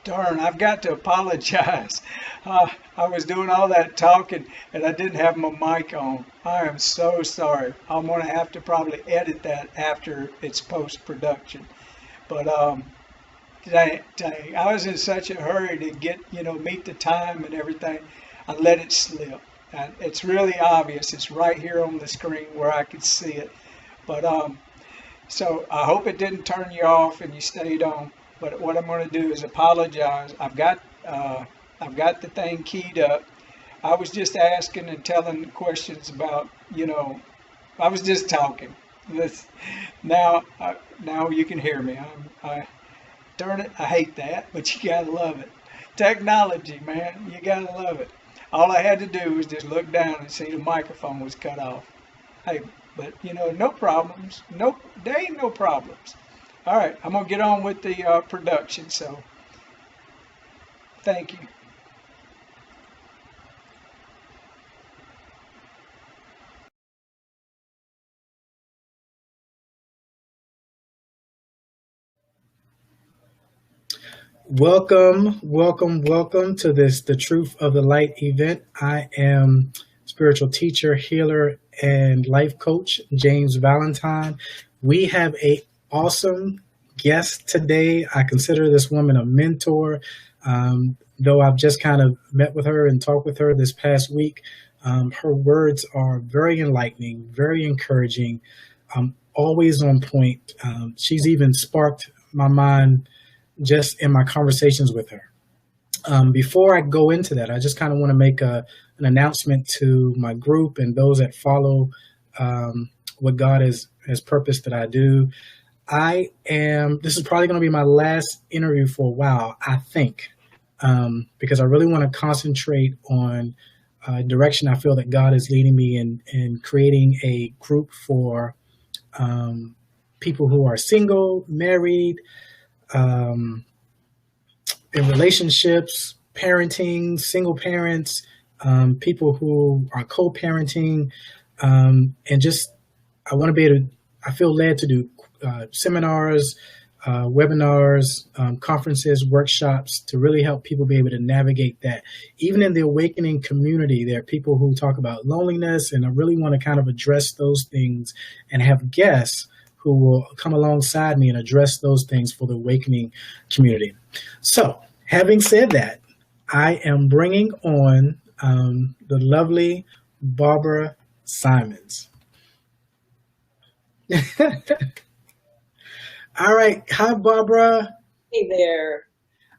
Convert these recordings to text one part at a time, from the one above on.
Darn, I've got to apologize. I was doing all that talking and I didn't have my mic on. I am so sorry. I'm going to have to probably edit that after it's post production. But dang, I was in such a hurry to get, meet the time and everything. I let it slip. And it's really obvious. It's right here on the screen where I could see it. But so I hope it didn't turn you off and you stayed on. But what I'm going to do is apologize. I've got the thing keyed up. I was just asking and telling questions about, I was just talking. This, now you can hear me. Darn it, I hate that, but you gotta love it. Technology, man, you gotta love it. All I had to do was just look down and see the microphone was cut off. Hey, but no problems. Nope, there ain't no problems. All right, I'm gonna get on with the production. So, thank you. Welcome, welcome, welcome to this The Truth of the Light event. I am spiritual teacher, healer, and life coach, James Valentine. We have a awesome guest today. I consider this woman a mentor. Though I've just kind of met with her and talked with her this past week, her words are very enlightening, very encouraging, always on point. She's even sparked my mind just in my conversations with her. Before I go into that, I just kind of want to make an announcement to my group and those that follow what God has purposed that I do. This is probably going to be my last interview for a while, I think, because I really want to concentrate on direction I feel that God is leading me in creating a group for people who are single, married, in relationships, parenting, single parents, people who are co-parenting, and just I want to be able to. I feel led to do seminars, webinars, conferences, workshops to really help people be able to navigate that. Even in the awakening community, there are people who talk about loneliness, and I really want to kind of address those things and have guests who will come alongside me and address those things for the awakening community. So, having said that, I am bringing on the lovely Barbara Symons. All right. Hi, Barbara. Hey there.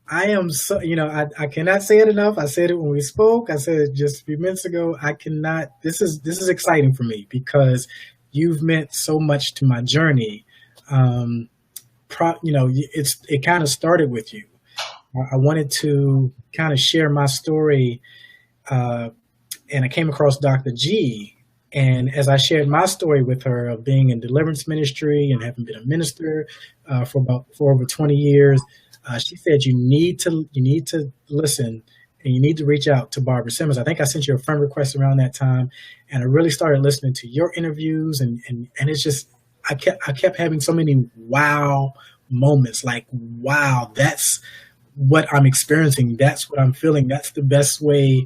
I am so, I cannot say it enough. I said it when we spoke. I said it just a few minutes ago. I cannot, this is exciting for me because you've meant so much to my journey. It kind of started with you. I wanted to kind of share my story, and I came across Dr. G. And as I shared my story with her of being in deliverance ministry and having been a minister for over 20 years, she said you need to listen and you need to reach out to Barbara Symons. I think I sent you a friend request around that time, and I really started listening to your interviews, and it's just I kept having so many wow moments, like wow, that's what I'm experiencing, that's what I'm feeling, that's the best way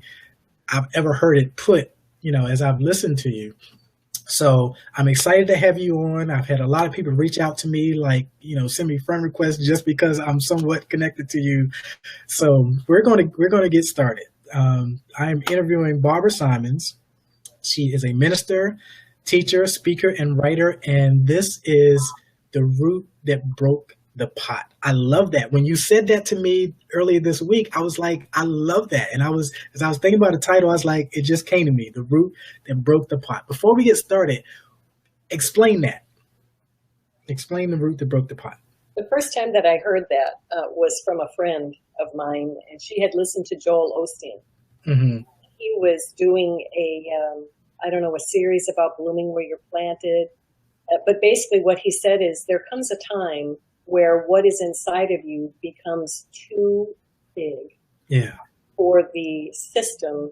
I've ever heard it put, as I've listened to you. So I'm excited to have you on. I've had a lot of people reach out to me, like, send me friend requests just because I'm somewhat connected to you. So we're going to get started. I am interviewing Barbara Symons. She is a minister, teacher, speaker, and writer. And this is The Root That Broke the Pot. I love that. When you said that to me earlier this week, I was like, I love that. And as I was thinking about the title, I was like, it just came to me, The Root That Broke the Pot. Before we get started, explain that. Explain the root that broke the pot. The first time that I heard that was from a friend of mine, and she had listened to Joel Osteen. Mm-hmm. He was doing a series about blooming where you're planted. But basically what he said is there comes a time where what is inside of you becomes too big for the system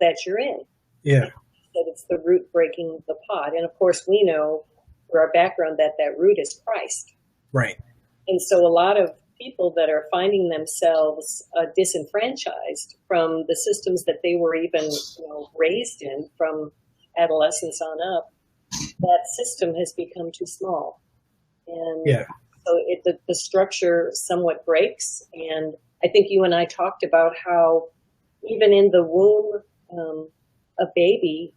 that you're in. Yeah. That it's the root breaking the pot. And of course, we know through our background that root is Christ. Right. And so a lot of people that are finding themselves disenfranchised from the systems that they were even raised in from adolescence on up. That system has become too small. And so the structure somewhat breaks. And I think you and I talked about how even in the womb, a baby,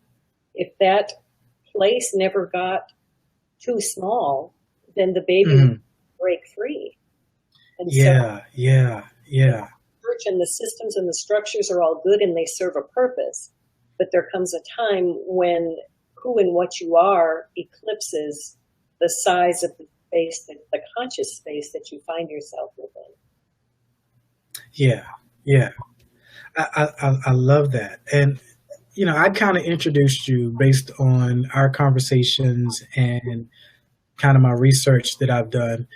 if that place never got too small, then the baby would break free. And so the church and the systems and the structures are all good and they serve a purpose. But there comes a time when who and what you are eclipses the size of the space, the conscious space that you find yourself within. Yeah. I love that. And, I kind of introduced you based on our conversations and kind of my research that I've done.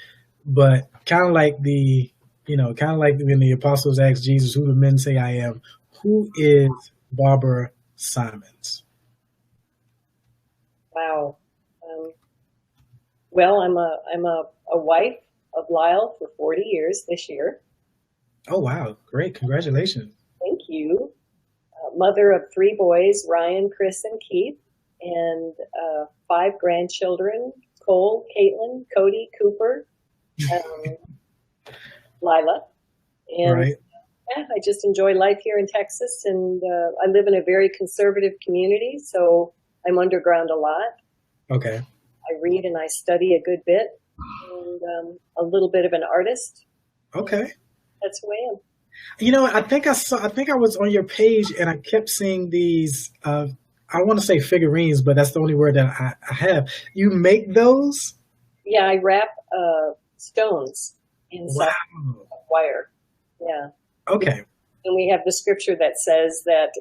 But kind of like when the apostles asked Jesus, who do men say I am? Who is Barbara Symons? Wow. Well, I'm a wife of Lyle for 40 years this year. Oh, wow. Great. Congratulations. Thank you. Mother of 3 boys, Ryan, Chris, and Keith, and 5 grandchildren, Cole, Caitlin, Cody, Cooper, Lila. And I just enjoy life here in Texas, and I live in a very conservative community, so I'm underground a lot. Okay. I read and I study a good bit, and a little bit of an artist. Okay. That's who I am. I think I was on your page and I kept seeing these, I want to say figurines, but that's the only word that I have. You make those? Yeah, I wrap stones inside wire. Yeah. Okay. And we have the scripture that says that,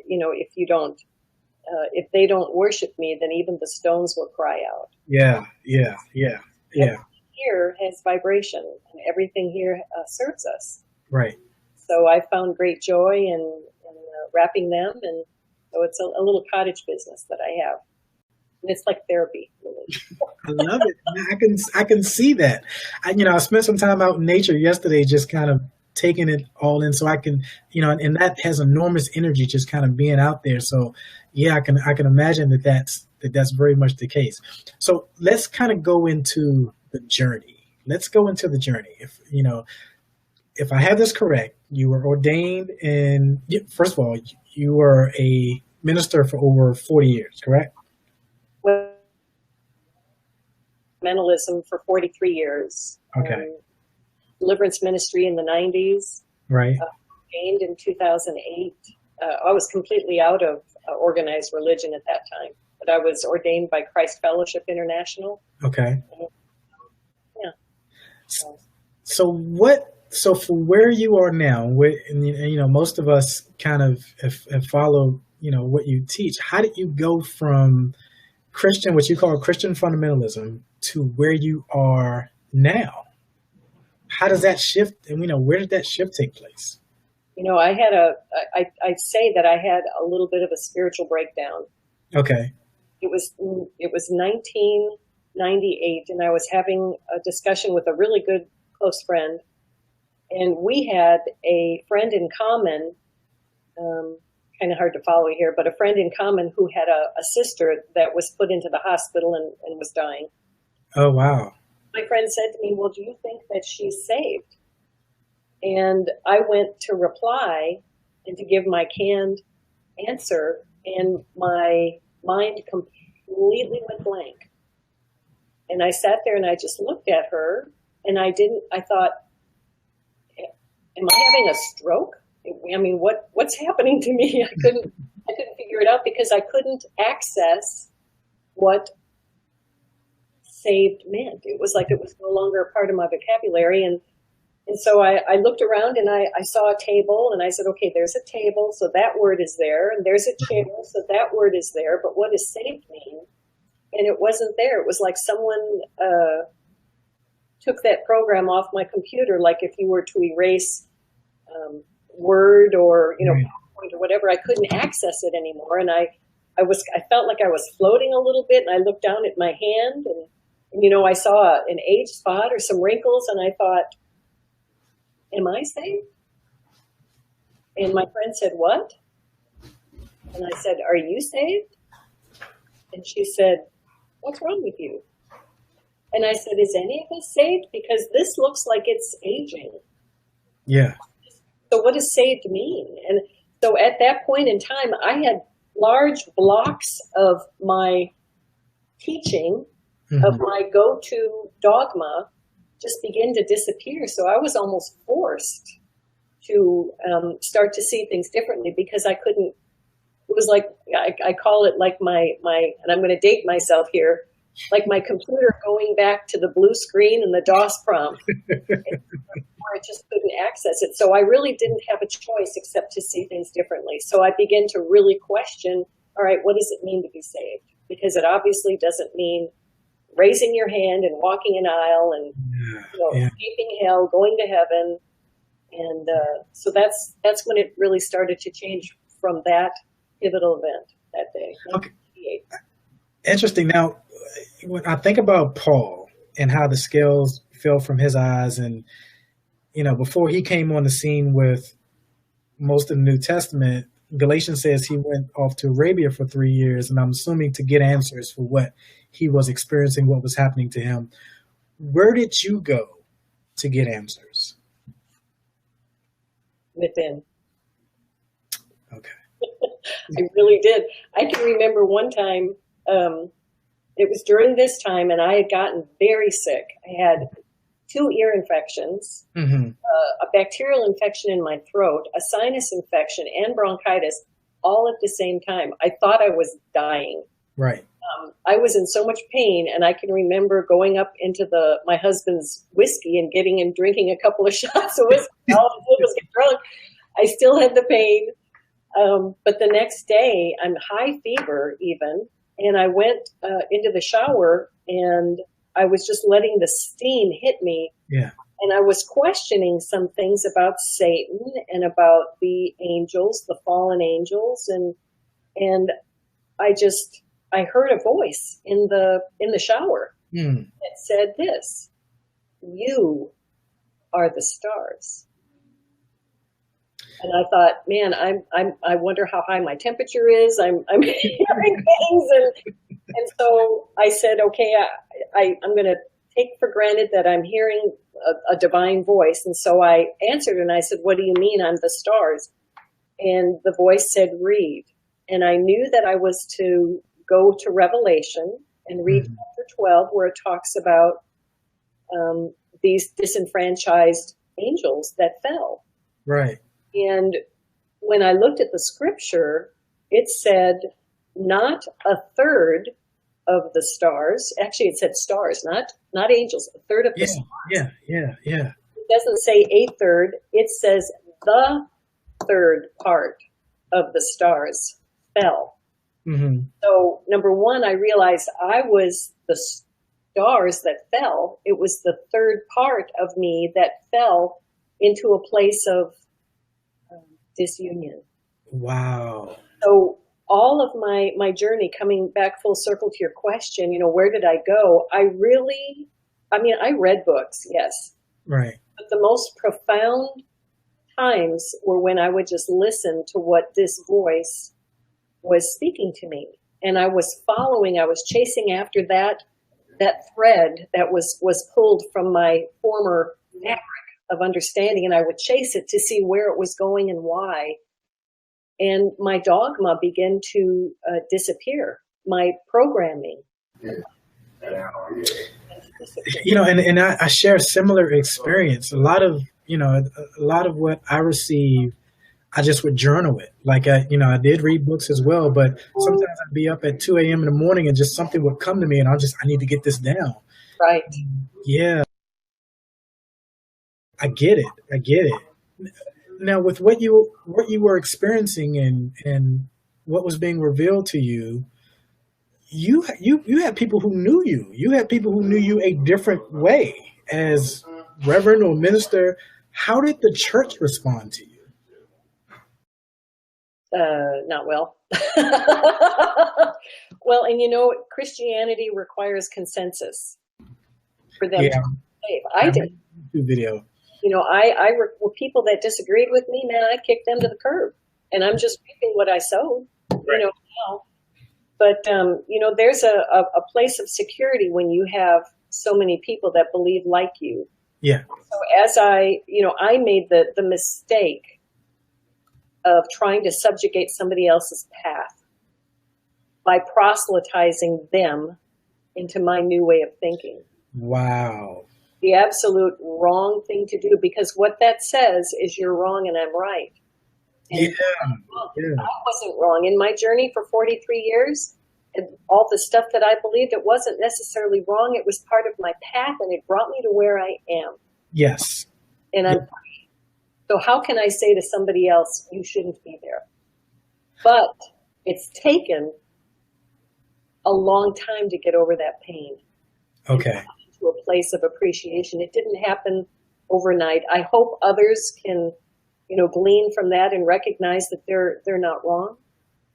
if they don't worship me, then even the stones will cry out. Yeah. Everything here has vibration, and everything here serves us. Right. So I found great joy in wrapping them, and so it's a little cottage business that I have. And it's like therapy, really. I love it. I can see that. I spent some time out in nature yesterday, just kind of taking it all in, so I can, and that has enormous energy, just kind of being out there. So, yeah, I can imagine that's very much the case. So let's kind of go into the journey. If I have this correct, you were ordained first of all, you were a minister for over 40 years, correct? Fundamentalism for 43 years. Okay. Deliverance ministry in the 90s. Right. Ordained in 2008. I was completely out of organized religion at that time, but I was ordained by Christ Fellowship International. Okay. Yeah. So for where you are now, most of us kind of have followed, what you teach. How did you go from Christian, what you call Christian fundamentalism, to where you are now? How does that shift? And where did that shift take place? I say that I had a little bit of a spiritual breakdown. Okay. It was 1998, and I was having a discussion with a really good close friend. And we had a friend in common, kind of hard to follow here, but a friend in common who had a sister that was put into the hospital and was dying. Oh, wow. My friend said to me, well, do you think that she's saved? And I went to reply and to give my canned answer, and my mind completely went blank. And I sat there and I just looked at her, and I thought, am I having a stroke? I mean, what's happening to me? I couldn't figure it out because I couldn't access what saved meant. It was like it was no longer a part of my vocabulary. And so I looked around and I saw a table, and I said, okay, there's a table, so that word is there. And there's a chair, so that word is there. But what does saved mean? And it wasn't there. It was like someone took that program off my computer, like if you were to erase Word or PowerPoint or whatever, I couldn't access it anymore. And I felt like I was floating a little bit, and I looked down at my hand, and I saw an age spot or some wrinkles, and I thought, am I saved? And my friend said, what? And I said, are you saved? And she said, what's wrong with you? And I said, is any of us saved? Because this looks like it's aging. Yeah. So what does saved mean? And so at that point in time, I had large blocks of my teaching, of my go-to dogma, just begin to disappear. So I was almost forced to start to see things differently, because I couldn't. It was like, I call it like my, and I'm going to date myself here, like my computer going back to the blue screen and the DOS prompt, where I just couldn't access it. So I really didn't have a choice except to see things differently. So I began to really question, all right, what does it mean to be saved? Because it obviously doesn't mean raising your hand and walking an aisle and escaping hell, going to heaven. And so that's when it really started to change from that pivotal event that day. Okay. Interesting. Now, when I think about Paul and how the scales fell from his eyes, and, before he came on the scene with most of the New Testament, Galatians says he went off to Arabia for 3 years, and I'm assuming to get answers for what he was experiencing, what was happening to him. Where did you go to get answers? Within. Okay. I really did. I can remember one time, it was during this time, and I had gotten very sick. I had 2 ear infections, a bacterial infection in my throat, a sinus infection, and bronchitis, all at the same time. I thought I was dying. Right. I was in so much pain, and I can remember going up into my husband's whiskey and getting and drinking a couple of shots of whiskey. All I did was get drunk. I still had the pain. But the next day, I'm high fever even, and I went into the shower, and I was just letting the steam hit me. Yeah. And I was questioning some things about Satan and about the angels, the fallen angels, and I heard a voice in the shower that said this: "You are the stars." And I thought, man, I wonder how high my temperature is. I'm hearing things, and so I said, okay, I'm going to take for granted that I'm hearing a divine voice. And so I answered, and I said, what do you mean I'm the stars? And the voice said, read. And I knew that I was to go to Revelation and read chapter 12, where it talks about these disenfranchised angels that fell. Right. And when I looked at the scripture, it said not a third of the stars. Actually, it said stars, not angels. A third of the stars. Yeah. It doesn't say a third. It says the third part of the stars fell. So, number one, I realized I was the stars that fell. It was the third part of me that fell into a place of disunion. Wow. So all of my journey, coming back full circle to your question, where did I go? I read books, yes. Right. But the most profound times were when I would just listen to what this voice was speaking to me. And I was chasing after that thread that was pulled from my former fabric of understanding, and I would chase it to see where it was going and why. And my dogma began to disappear. My programming. And I share a similar experience. A lot of what I receive, I just would journal it. Like I did read books as well, but sometimes I'd be up at 2 a.m. in the morning and just something would come to me, and I need to get this down. Right. Yeah. I get it. Now, with what you were experiencing and what was being revealed to you, you had people who knew you. You had people who knew you a different way as reverend or minister. How did the church respond to you? Not well. Well, and Christianity requires consensus for them to save. I did. Video. Well, people that disagreed with me, man, I kicked them to the curb, and I'm just reaping what I sowed, now. But, there's a place of security when you have so many people that believe like you. Yeah. So as I made the mistake of trying to subjugate somebody else's path by proselytizing them into my new way of thinking. Wow. The absolute wrong thing to do, because what that says is you're wrong and I'm right. And I wasn't wrong. In my journey for 43 years, and all the stuff that I believed, it wasn't necessarily wrong. It was part of my path, and it brought me to where I am. Yes. And I'm free. So how can I say to somebody else, you shouldn't be there? But it's taken a long time to get over that pain. Okay. To a place of appreciation. It didn't happen overnight. I hope others can, glean from that and recognize that they're not wrong.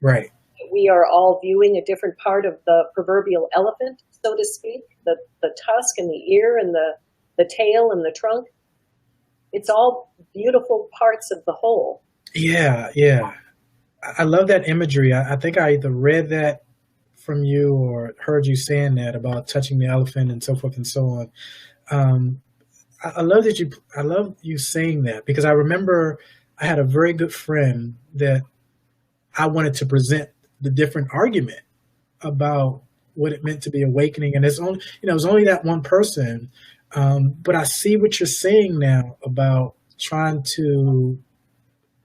Right. We are all viewing a different part of the proverbial elephant, so to speak, the tusk and the ear and the tail and the trunk. It's all beautiful parts of the whole. Yeah, yeah. I love that imagery. I think I either read that from you or heard you saying that about touching the elephant and so forth and so on. I love you saying that, because I remember I had a very good friend that I wanted to present the different argument about what it meant to be awakening. And it's only, it was only that one person. But I see what you're saying now about trying to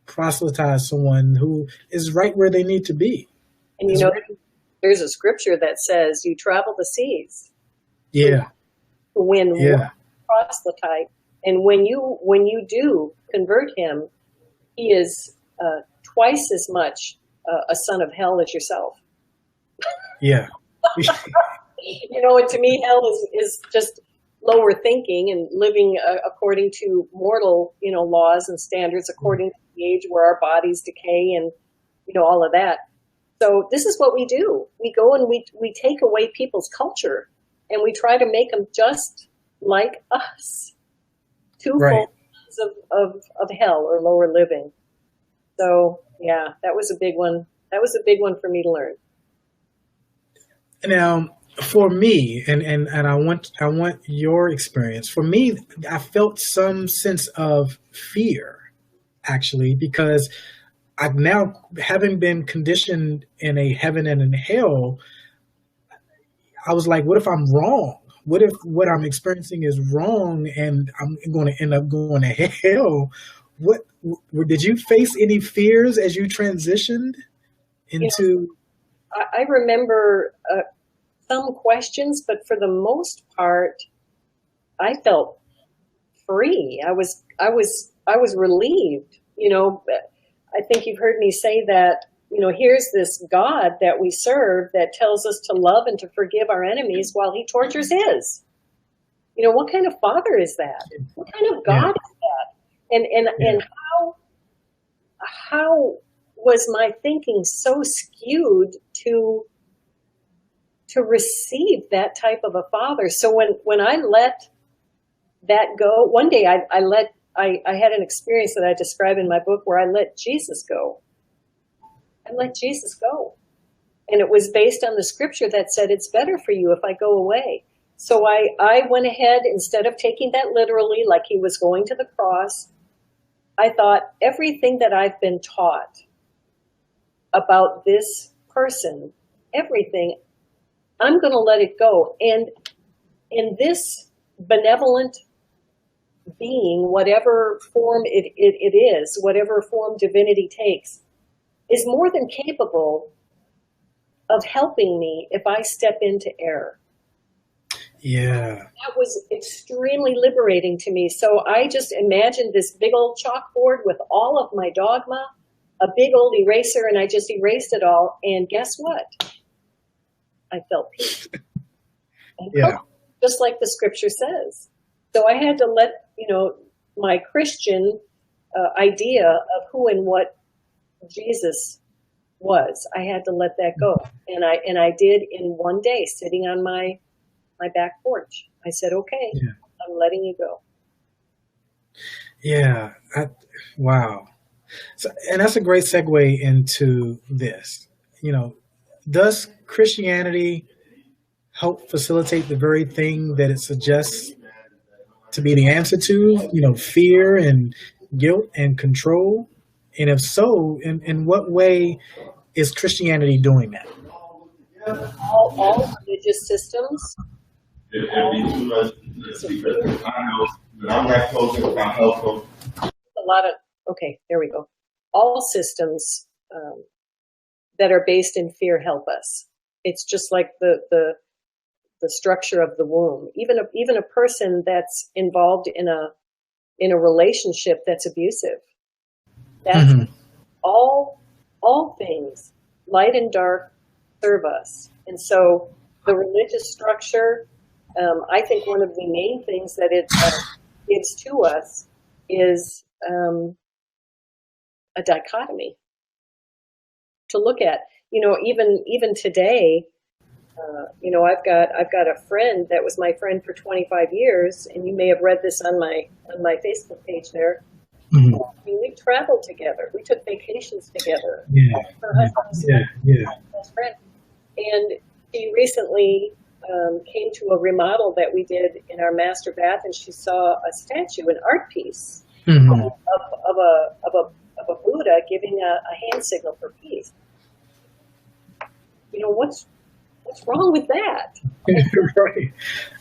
proselytize someone who is right where they need to be. And there's a scripture that says you travel the seas. Yeah. To win one proselyte. And when you do convert him, he is twice as much a son of hell as yourself. Yeah. And to me, hell is just lower thinking and living according to mortal, laws and standards, according to the age where our bodies decay and, all of that. So this is what we do. We go and we take away people's culture and we try to make them just like us. Two forms of hell or lower living. So yeah, that was a big one. That was a big one for me to learn. Now, for me, and I want your experience. For me, I felt some sense of fear, actually, because I've now, having been conditioned in a heaven and in hell, I was like, what if I'm wrong? What if what I'm experiencing is wrong and I'm going to end up going to hell? What did you face any fears as you transitioned into? I remember some questions, but for the most part, I felt free. I was relieved. I think you've heard me say that, here's this God that we serve that tells us to love and to forgive our enemies while he tortures his. What kind of father is that? What kind of God is that? And how was my thinking so skewed to receive that type of a father? So when I let that go, one day I had an experience that I describe in my book where I let Jesus go. I let Jesus go. And it was based on the scripture that said, it's better for you if I go away. So I went ahead, instead of taking that literally, like he was going to the cross, I thought, everything that I've been taught about this person, everything, I'm going to let it go. And in this benevolent being, whatever form it is, whatever form divinity takes, is more than capable of helping me if I step into error. Yeah. That was extremely liberating to me. So I just imagined this big old chalkboard with all of my dogma, a big old eraser, and I just erased it all. And guess what? I felt peace. Just like the scripture says. So I had to let, my Christian idea of who and what Jesus was, I had to let that go. And I did in one day, sitting on my back porch. I said, okay, I'm letting you go. Yeah. Wow. So, and that's a great segue into this. You know, does Christianity help facilitate the very thing that it suggests to be the answer to? You know, fear and guilt and control. And if so, in what way is Christianity doing that? All religious systems. A lot of, okay, there we go. All systems that are based in fear help us. It's just like the structure of the womb. Even a person that's involved in a relationship that's abusive. That's all things, light and dark, serve us. And so the religious structure, I think one of the main things that it gives to us is a dichotomy to look at. You know, even today, you know, I've got a friend that was my friend for 25 years, and you may have read this on my Facebook page there. I mean, we traveled together. We took vacations together. Her husband was my best friend. And she recently came to a remodel that we did in our master bath, and she saw a statue, an art piece of a Buddha giving a hand signal for peace. You know, what's wrong with that?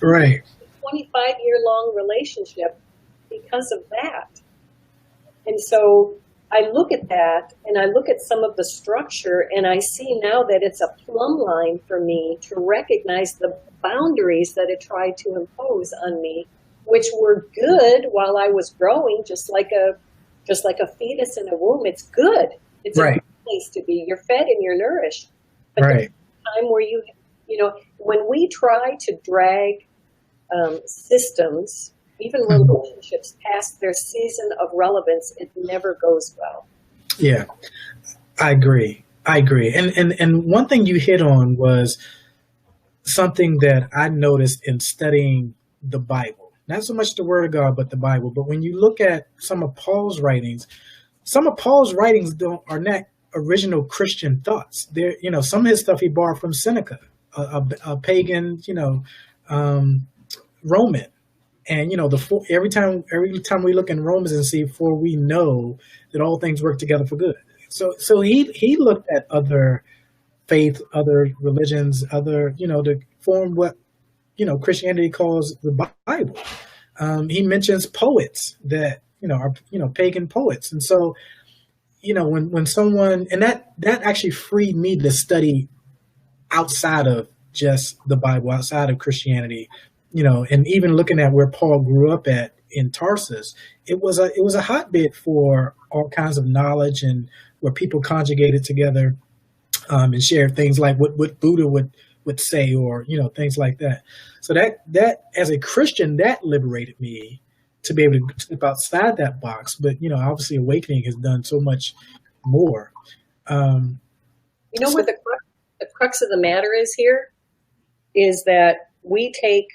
Right. 25-year-long relationship because of that. And so I look at that, and I look at some of the structure, and I see now that it's a plumb line for me to recognize the boundaries that it tried to impose on me, which were good while I was growing, just like a fetus in a womb. It's good. It's a good place to be. You're fed and you're nourished. But there's a time where you know, when we try to drag systems, even relationships, past their season of relevance, it never goes well. Yeah, I agree. And one thing you hit on was something that I noticed in studying the Bible. Not so much the Word of God, but the Bible. But when you look at some of Paul's writings are not original Christian thoughts. They're, you know, some of his stuff he borrowed from Seneca, a pagan, you know, Roman. And, you know, every time we look in Romans and see, for we know that all things work together for good. So he looked at other faith, other religions, other, you know, to form what, you know, Christianity calls the Bible. He mentions poets that, you know, are, you know, pagan poets. And so, you know, when someone, and that actually freed me to study outside of just the Bible, outside of Christianity. You know, and even looking at where Paul grew up at in Tarsus, it was a hotbed for all kinds of knowledge, and where people conjugated together and shared things like what Buddha would say, or, you know, things like that. So that as a Christian, that liberated me to be able to step outside that box. But, you know, obviously Awakening has done so much more. You know, what the crux of the matter is here is that we take.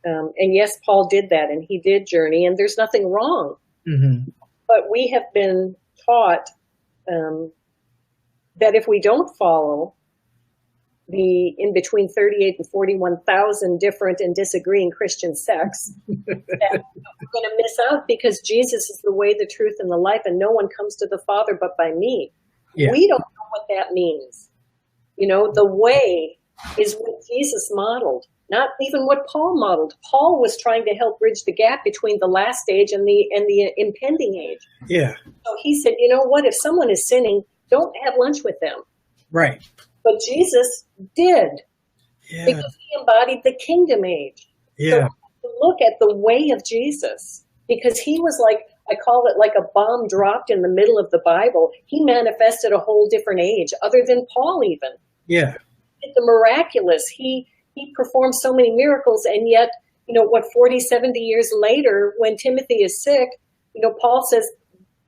And yes, Paul did that, and he did journey, and there's nothing wrong. But we have been taught that if we don't follow the in between 38 and 41,000 different and disagreeing Christian sects, that we're going to miss out, because Jesus is the way, the truth, and the life, and no one comes to the Father but by me. Yeah. We don't know what that means. You know, the way is what Jesus modeled. Not even what Paul modeled. Paul was trying to help bridge the gap between the last age and the impending age. Yeah. So he said, you know what? If someone is sinning, don't have lunch with them. Right. But Jesus did. Yeah. Because he embodied the kingdom age. Yeah. So look at the way of Jesus, because he was like, I call it like a bomb dropped in the middle of the Bible. He manifested a whole different age, other than Paul even. Yeah. The miraculous. He performed so many miracles, and yet, you know, 40, 70 years later, when Timothy is sick, you know, Paul says,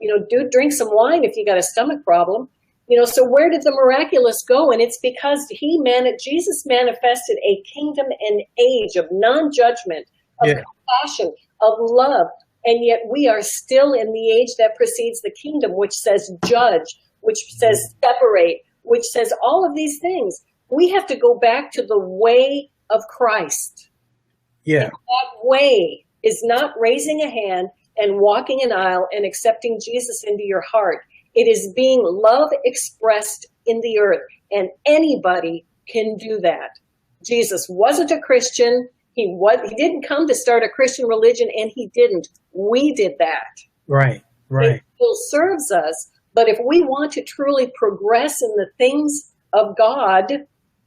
you know, dude, drink some wine if you got a stomach problem. You know, so where did the miraculous go? And it's because Jesus manifested a kingdom and age of non-judgment, of compassion, of love, And yet we are still in the age that precedes the kingdom, which says judge, which says separate, which says all of these things. We have to go back to the way of Christ. Yeah. And that way is not raising a hand and walking an aisle and accepting Jesus into your heart. It is being love expressed in the earth, and anybody can do that. Jesus wasn't a Christian. He didn't come to start a Christian religion, and he didn't. We did that. Right. It still serves us, but if we want to truly progress in the things of God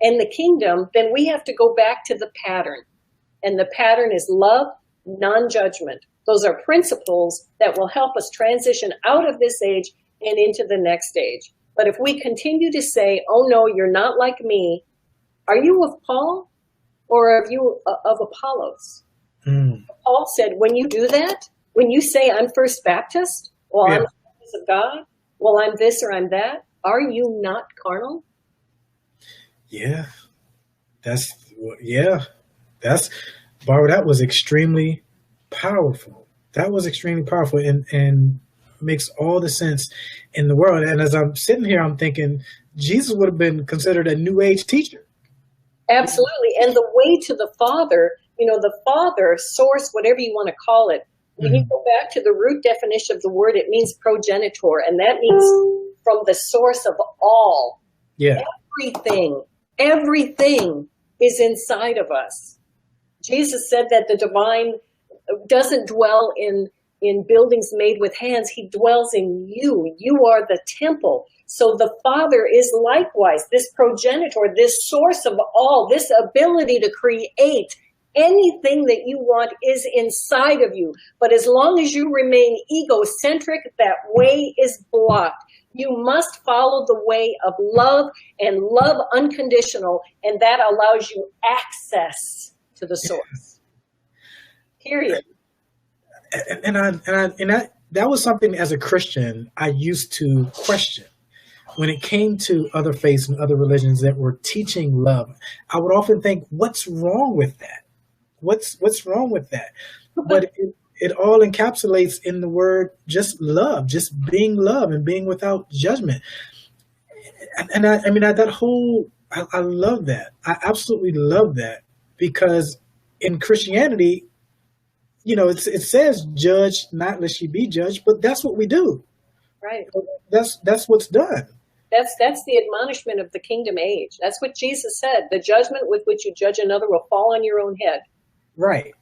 and the kingdom, then we have to go back to the pattern. And the pattern is love, non-judgment. Those are principles that will help us transition out of this age and into the next age. But if we continue to say, oh no, you're not like me, are you of Paul or are you of Apollos? Paul said, when you do that, when you say I'm First Baptist, well, I'm the Baptist of God, well, I'm this or I'm that, are you not carnal? Yeah. That's Barbara, that was extremely powerful. That was extremely powerful and makes all the sense in the world. And as I'm sitting here, I'm thinking Jesus would have been considered a new age teacher. Absolutely. And the way to the Father, the Father, source, whatever you want to call it, when you go back to the root definition of the word, it means progenitor. And that means from the source of all. Yeah. Everything is inside of us. Jesus said that the divine doesn't dwell in buildings made with hands. He dwells in you. You are the temple. So the Father is likewise this progenitor, this source of all, this ability to create anything that you want is inside of you. But as long as you remain egocentric, that way is blocked. You must follow the way of love and love unconditional, and that allows you access to the source. Period. And that was something as a Christian I used to question. When it came to other faiths and other religions that were teaching love, I would often think, what's wrong with that? What's wrong with that? But it all encapsulates in the word just love, just being love and being without judgment. And I love that. I absolutely love that, because in Christianity, it says judge not lest ye be judged, but that's what we do. Right. That's what's done. That's the admonishment of the kingdom age. That's what Jesus said. The judgment with which you judge another will fall on your own head. Right.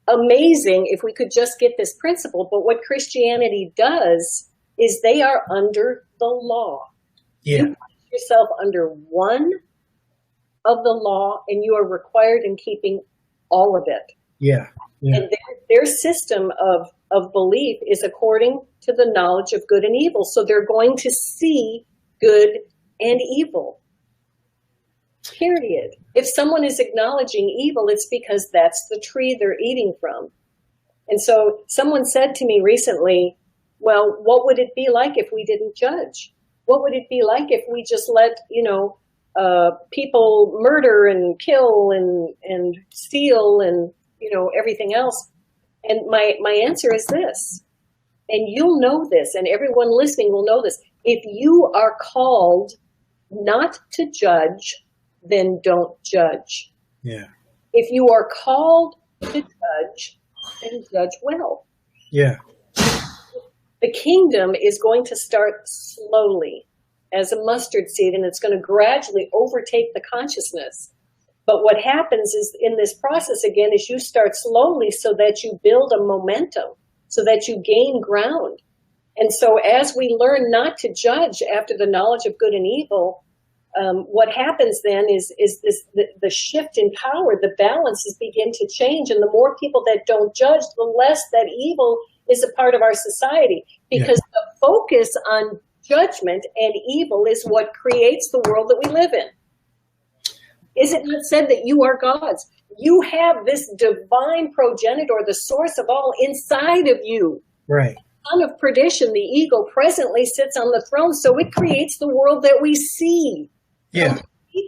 Amazing if we could just get this principle. But what Christianity does is they are under the law. Yeah. You put yourself under one of the law, and you are required in keeping all of it. Yeah. And their system of belief is according to the knowledge of good and evil. So they're going to see good and evil. Period. If someone is acknowledging evil, it's because that's the tree they're eating from. And so someone said to me recently, well, what would it be like if we didn't judge? What would it be like if we just let, people murder and kill and steal and, everything else? And my answer is this, and you'll know this, and everyone listening will know this. If you are called not to judge, then don't judge. Yeah. If you are called to judge, then judge well. Yeah. The kingdom is going to start slowly as a mustard seed, and it's going to gradually overtake the consciousness. But what happens is in this process, again, is you start slowly so that you build a momentum, so that you gain ground. And so as we learn not to judge after the knowledge of good and evil, what happens then is the shift in power, the balances begin to change. And the more people that don't judge, the less that evil is a part of our society. Because the focus on judgment and evil is what creates the world that we live in. Is it not said that you are God's? You have this divine progenitor, the source of all, inside of you. Right. The son of perdition, the ego, presently sits on the throne. So it creates the world that we see. Yeah.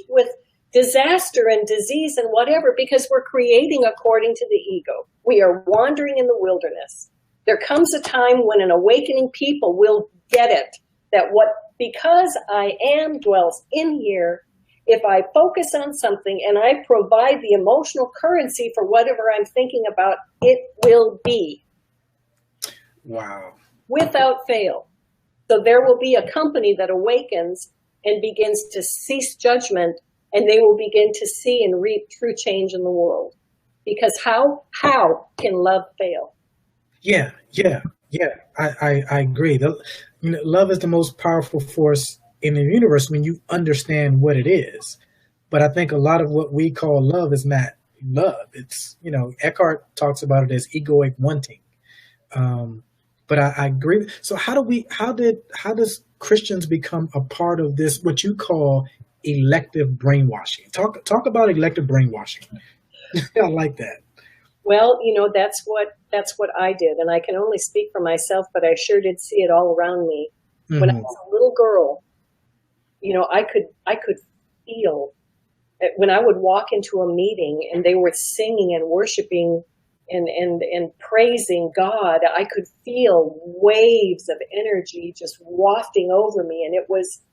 With disaster and disease and whatever, because we're creating according to the ego. We are wandering in the wilderness. There comes a time when an awakening people will get it, that because I am dwells in here, if I focus on something and I provide the emotional currency for whatever I'm thinking about, it will be. Wow. Without fail. So there will be a company that awakens and begins to cease judgment, and they will begin to see and reap true change in the world. Because how can love fail? Yeah. I agree. Love is the most powerful force in the universe when you understand what it is. But I think a lot of what we call love is not love. It's, Eckhart talks about it as egoic wanting. But I agree. So how does Christians become a part of this, what you call elective brainwashing? Talk about elective brainwashing. I like that. Well, that's what I did, and I can only speak for myself, but I sure did see it all around me. Mm-hmm. When I was a little girl, I could feel when I would walk into a meeting and they were singing and worshiping and praising God, I could feel waves of energy just wafting over me, and it was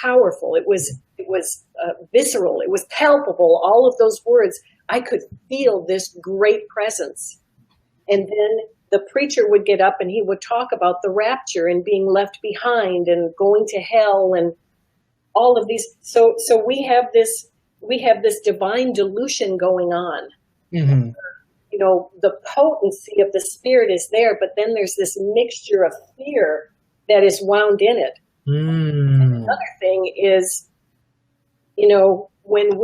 powerful. It was visceral. It was palpable. All of those words, I could feel this great presence. And then the preacher would get up and he would talk about the rapture and being left behind and going to hell and all of these. So we have this divine dilution going on. Mm-hmm. The potency of the spirit is there, but then there's this mixture of fear that is wound in it. Mm. And another thing is, when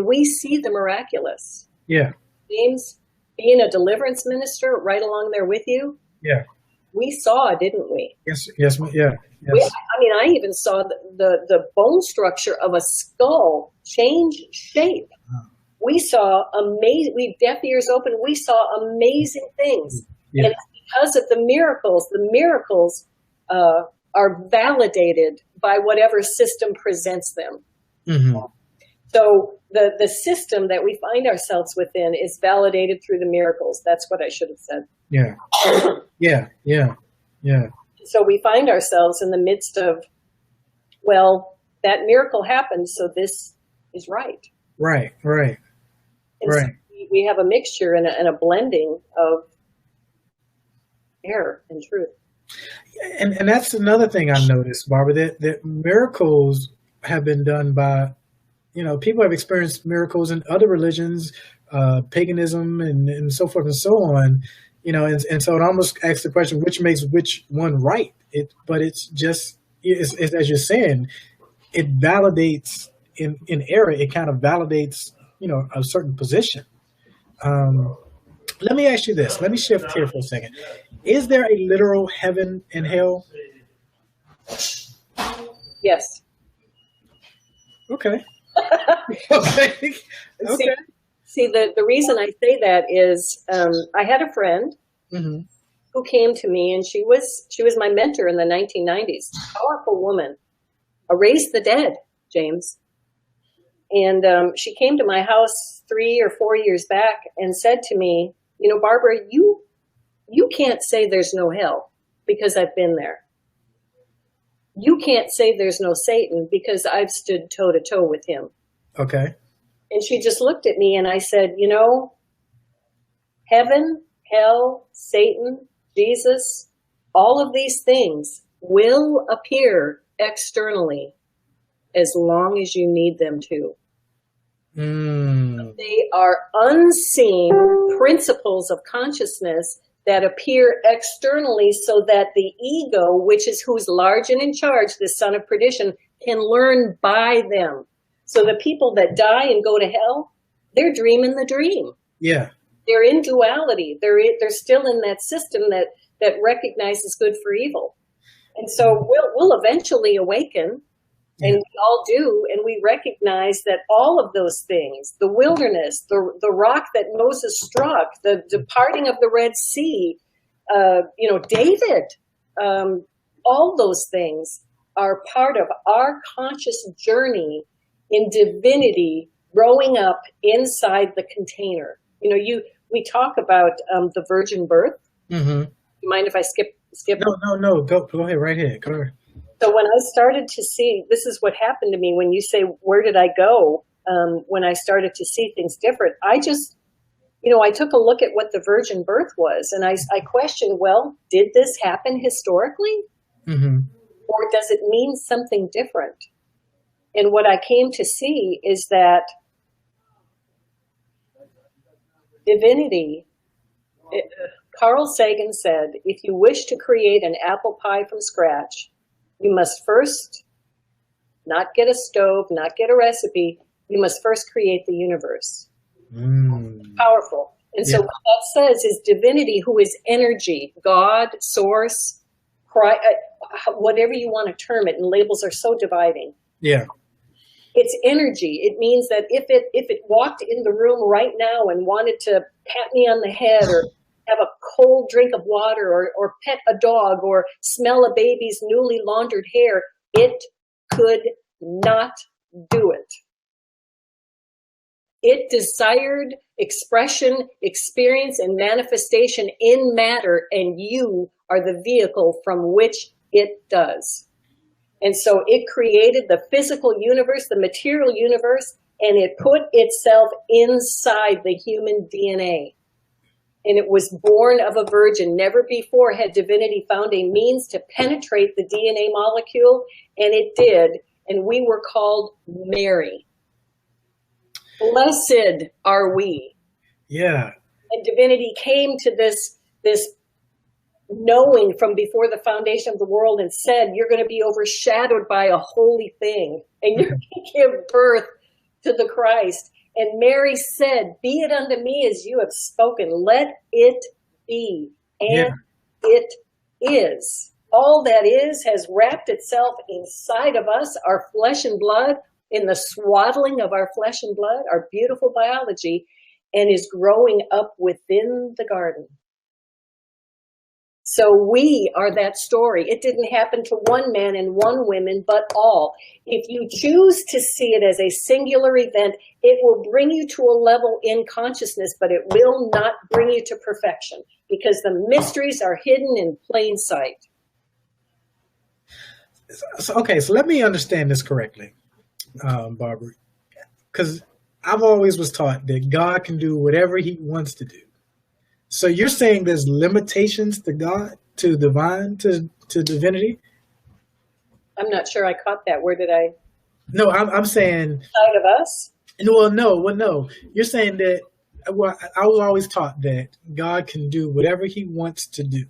we see the miraculous, yeah, James, being a deliverance minister right along there with you, yeah, we saw, didn't we? Yes, yeah. Yes. I even saw the bone structure of a skull change shape. Wow. We saw we deaf ears open. We saw amazing things, yeah. And because of the miracles are validated by whatever system presents them. Mm-hmm. So the system that we find ourselves within is validated through the miracles. That's what I should have said. Yeah. So we find ourselves in the midst of, that miracle happened, so this is right. Right. And so we have a mixture and a blending of error and truth. And that's another thing I noticed, Barbara, that miracles have been done by, people have experienced miracles in other religions, paganism and so forth and so on, and so it almost asks the question, which makes which one right? But it's just, it's as you're saying, it validates in error, it kind of validates, a certain position. Let me ask you this. Let me shift here for a second. Is there a literal heaven and hell? Yes. Okay. Okay. See, the reason I say that is I had a friend mm-hmm. who came to me, and she was my mentor in the 1990s. Powerful woman, raised the dead, James. And she came to my house 3 or 4 years back and said to me, Barbara, you can't say there's no hell because I've been there. You can't say there's no Satan because I've stood toe to toe with him. Okay. And she just looked at me and I said, heaven, hell, Satan, Jesus, all of these things will appear externally as long as you need them to. Mm. They are unseen principles of consciousness that appear externally so that the ego, which is who's large and in charge, the son of perdition, can learn by them. So the people that die and go to hell, they're dreaming the dream. Yeah. They're in duality. They're still in that system that recognizes good for evil. And so we'll eventually awaken. And we all do, and we recognize that all of those things, the wilderness, the rock that Moses struck, the departing of the Red Sea, David, all those things are part of our conscious journey in divinity growing up inside the container. we talk about the virgin birth. Mm-hmm. You mind if I skip? No. Go ahead, right here. Go ahead. So when I started to see, this is what happened to me when you say, where did I go? When I started to see things different, I just, I took a look at what the virgin birth was, and I questioned, well, did this happen historically? Mm-hmm. Or does it mean something different? And what I came to see is that divinity, Carl Sagan said, if you wish to create an apple pie from scratch, you must first not get a stove, not get a recipe. You must first create the universe. Powerful. And so what that says is divinity, who is energy, God, source, whatever you want to term it, and labels are so dividing. Yeah. It's energy. It means that if it walked in the room right now and wanted to pat me on the head or have a cold drink of water or pet a dog or smell a baby's newly laundered hair, it could not do it. It desired expression, experience, and manifestation in matter, and you are the vehicle from which it does. And so it created the physical universe, the material universe, and it put itself inside the human DNA. And it was born of a virgin. Never before had divinity found a means to penetrate the DNA molecule, and it did. And we were called Mary. Blessed are we. Yeah. And divinity came to this knowing from before the foundation of the world and said, you're going to be overshadowed by a holy thing, and you're going to give birth to the Christ. And Mary said, be it unto me as you have spoken. Let it be. And it is. All that is has wrapped itself inside of us, our flesh and blood, in the swaddling of our flesh and blood, our beautiful biology, and is growing up within the garden. So we are that story. It didn't happen to one man and one woman, but all. If you choose to see it as a singular event, it will bring you to a level in consciousness, but it will not bring you to perfection because the mysteries are hidden in plain sight. So let me understand this correctly, Barbara, because I've always was taught that God can do whatever he wants to do. So you're saying there's limitations to God, to divine, to divinity? I'm not sure I caught that. Where did I? No, I'm saying Side of us? No. You're saying that, well, I was always taught that God can do whatever he wants to do.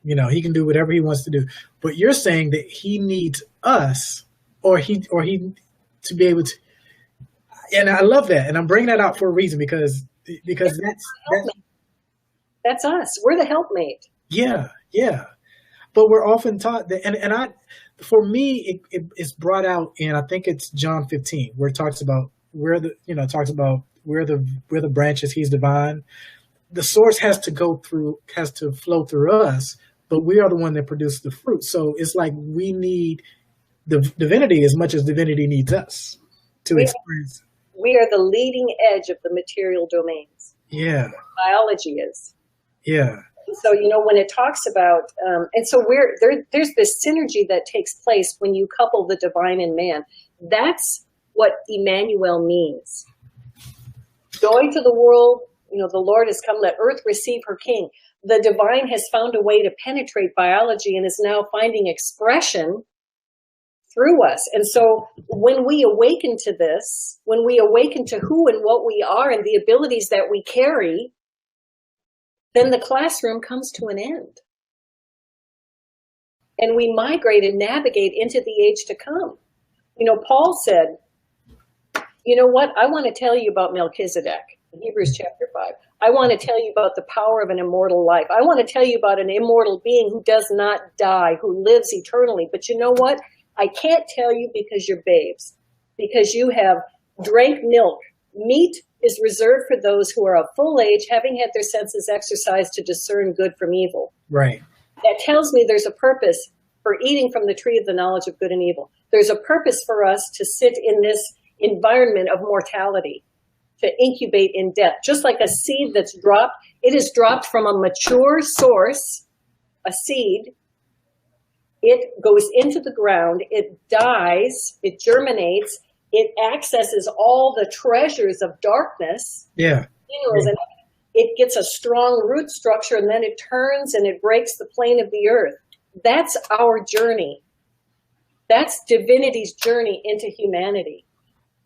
He can do whatever he wants to do. But you're saying that he needs us or he to be able to. And I love that. And I'm bringing that out for a reason because that's us. We're the helpmate. Yeah. But we're often taught that, for me, it's brought out in, I think it's John 15, where it talks about where the branches, he's divine. The source has to flow through us, but we are the one that produces the fruit. So it's like we need the divinity as much as divinity needs us to experience. We are the leading edge of the material domains. Yeah. Biology is. Yeah. So, when it talks about, and so there's this synergy that takes place when you couple the divine and man. That's what Emmanuel means. Joy to the world, the Lord has come, let earth receive her king. The divine has found a way to penetrate biology and is now finding expression through us. And so when we awaken to this, when we awaken to who and what we are and the abilities that we carry, then the classroom comes to an end. And we migrate and navigate into the age to come. Paul said, you know what? I want to tell you about Melchizedek in Hebrews chapter 5. I want to tell you about the power of an immortal life. I want to tell you about an immortal being who does not die, who lives eternally. But you know what? I can't tell you because you're babes, because you have drank milk. Meat is reserved for those who are of full age, having had their senses exercised to discern good from evil. Right. That tells me there's a purpose for eating from the tree of the knowledge of good and evil. There's a purpose for us to sit in this environment of mortality, to incubate in death. Just like a seed that's dropped, it is dropped from a mature source, a seed. It goes into the ground, it dies, it germinates, it accesses all the treasures of darkness, Yeah. minerals, and it gets a strong root structure, and then it turns and it breaks the plane of the earth. That's our journey. That's divinity's journey into humanity.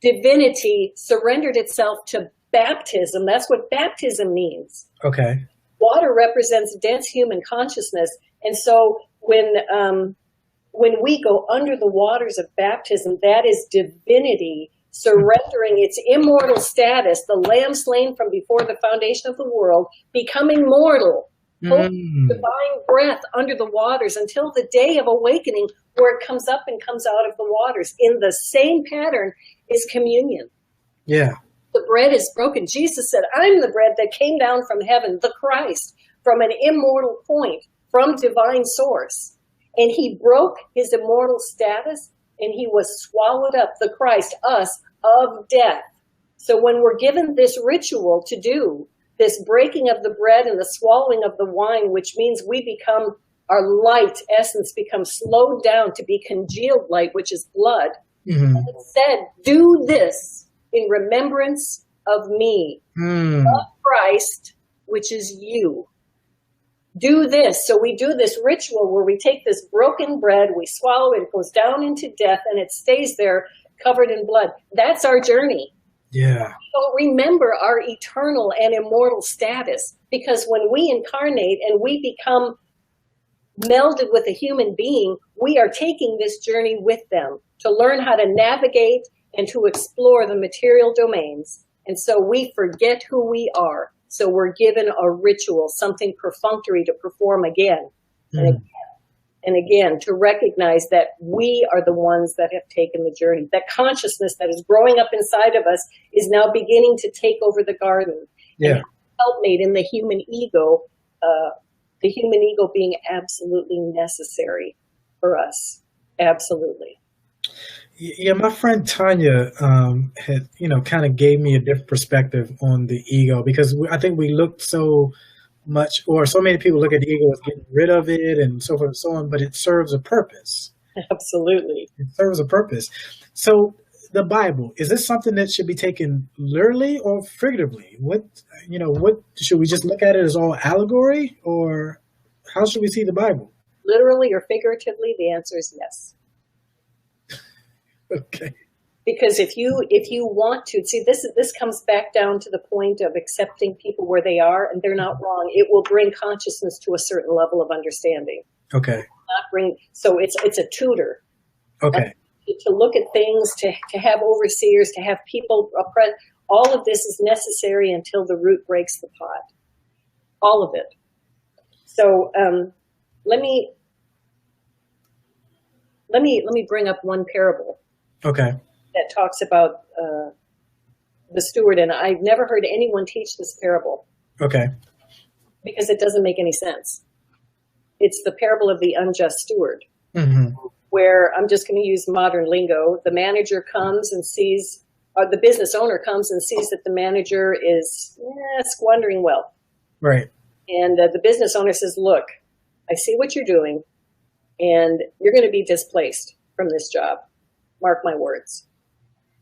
Divinity surrendered itself to baptism. That's what baptism means. Okay. Water represents dense human consciousness. And so when we go under the waters of baptism, that is divinity surrendering its immortal status, the lamb slain from before the foundation of the world, becoming mortal, holding divine breath under the waters until the day of awakening, where it comes up and comes out of the waters. In the same pattern is communion. Yeah. The bread is broken. Jesus said, I'm the bread that came down from heaven, the Christ, from an immortal point, from divine source. And he broke his immortal status, and he was swallowed up, the Christ, us, of death. So when we're given this ritual to do, this breaking of the bread and the swallowing of the wine, which means we become, our light essence becomes slowed down to be congealed light, which is blood. And it said, do this in remembrance of me, of Christ, which is you. Do this. So we do this ritual where we take this broken bread, we swallow it, it goes down into death, and it stays there covered in blood. That's our journey. Yeah. We don't remember our eternal and immortal status, because when we incarnate and we become melded with a human being, we are taking this journey with them to learn how to navigate and to explore the material domains. And so we forget who we are. So we're given a ritual, something perfunctory to perform again and again and again, to recognize that we are the ones that have taken the journey. That consciousness that is growing up inside of us is now beginning to take over the garden. Yeah. And helpmate in the human ego being absolutely necessary for us. Absolutely. Yeah, my friend Tanya had, kind of gave me a different perspective on the ego, because I think we look so much, or so many people look at the ego as getting rid of it and so forth and so on, but it serves a purpose. Absolutely. It serves a purpose. So the Bible, is this something that should be taken literally or figuratively? What should we just look at it as all allegory, or how should we see the Bible? Literally or figuratively, the answer is yes. Okay. Because if you want to see, this comes back down to the point of accepting people where they are, and they're not wrong. It will bring consciousness to a certain level of understanding. Okay. So it's a tutor. Okay. To look at things, to have overseers, to have people oppressed. All of this is necessary until the root breaks the pot. All of it. So let me bring up one parable. Okay. That talks about the steward, and I've never heard anyone teach this parable. Okay. Because it doesn't make any sense. It's the parable of the unjust steward, where I'm just going to use modern lingo. The manager comes and sees, or the business owner comes and sees that the manager is squandering wealth. Right. And the business owner says, look, I see what you're doing, and you're going to be displaced from this job. Mark my words.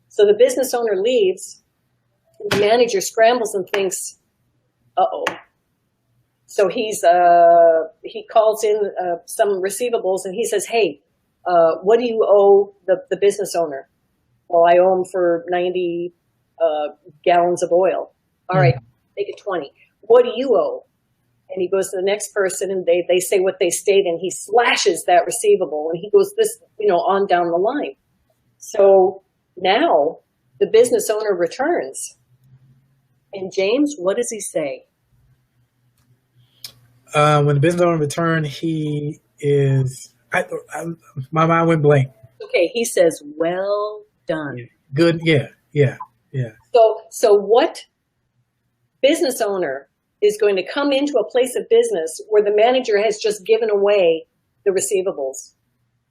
So the business owner leaves, and the manager scrambles and thinks, uh-oh. So he calls in some receivables, and he says, hey, what do you owe the business owner? Well, I owe him for 90 gallons of oil. All right, make it 20. What do you owe? And he goes to the next person, and they say what they state, and he slashes that receivable, and he goes on down the line. So now the business owner returns. And James, what does he say? When the business owner returned, he is, my mind went blank. Okay, he says, well done. Good, yeah. So what business owner is going to come into a place of business where the manager has just given away the receivables?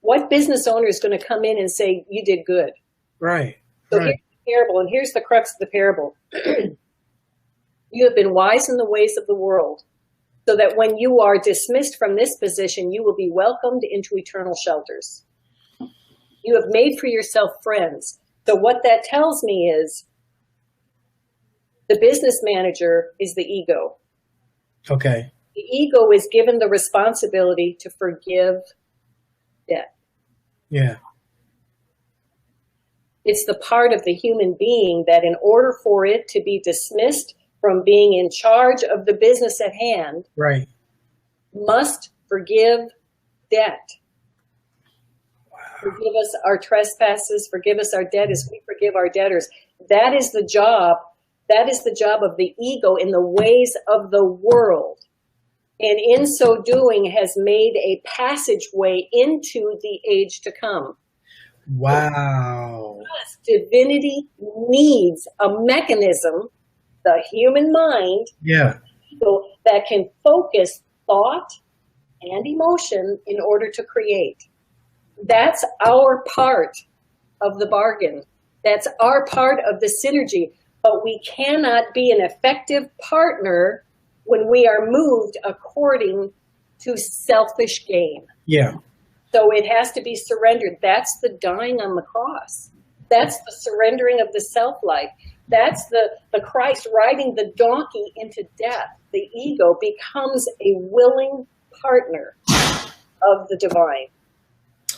What business owner is going to come in and say, you did good? Right. So right. parable, and here's the crux of the parable. You have been wise in the ways of the world, so that when you are dismissed from this position, you will be welcomed into eternal shelters. You have made for yourself friends. So what that tells me is the business manager is the ego. Okay. The ego is given the responsibility to forgive debt. Yeah. It's the part of the human being that in order for it to be dismissed from being in charge of the business at hand, right, must forgive debt. wow. Forgive us our trespasses, forgive us our debt as we forgive our debtors. That is the job. That is the job of the ego in the ways of the world. And in so doing has made a passageway into the age to come. Wow. Because divinity needs a mechanism, the human mind, Yeah. that can focus thought and emotion in order to create. That's our part of the bargain. That's our part of the synergy. But we cannot be an effective partner when we are moved according to selfish gain. Yeah. So it has to be surrendered. That's the dying on the cross. That's the surrendering of the self-life. That's the Christ riding the donkey into death. The ego becomes a willing partner of the divine.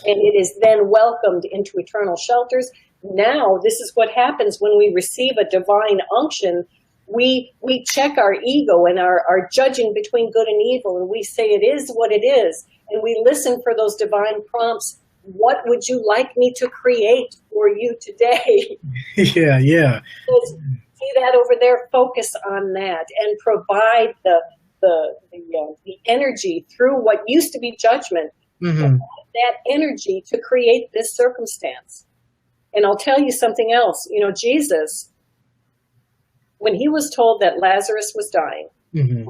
And it is then welcomed into eternal shelters. Now, this is what happens when we receive a divine unction. We check our ego and our judging between good and evil, and we say it is what it is. And we listen for those divine prompts. What would you like me to create for you today? Yeah, yeah. See that over there? Focus on that and provide the energy through what used to be judgment. Mm-hmm. That energy to create this circumstance. And I'll tell you something else. You know, Jesus, when he was told that Lazarus was dying, Mm-hmm.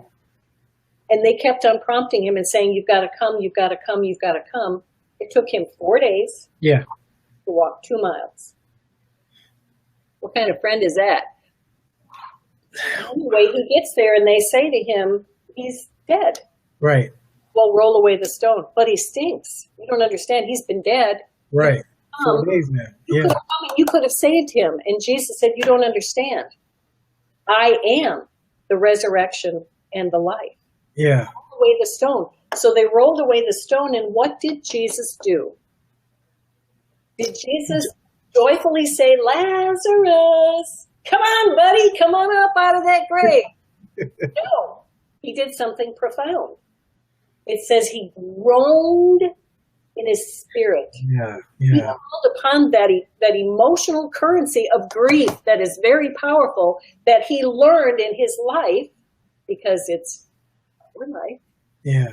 and they kept on prompting him and saying, you've got to come, you've got to come, you've got to come. It took him 4 days Yeah. to walk 2 miles. What kind of friend is that? Anyway, he gets there and they say to him, he's dead. Right. Well, roll away the stone. But he stinks. You don't understand. He's been dead. Right. 4 days now. Yeah. You could have saved him. And Jesus said, you don't understand. I am the resurrection and the life. Yeah. Roll away the stone. So they rolled away the stone. And what did Jesus do? Did Jesus joyfully say, Lazarus, come on, buddy, come on up out of that grave? No, he did something profound. It says he groaned in his spirit. Yeah. He Yeah. called upon that emotional currency of grief that is very powerful that he learned in his life, because it's our life. Yeah.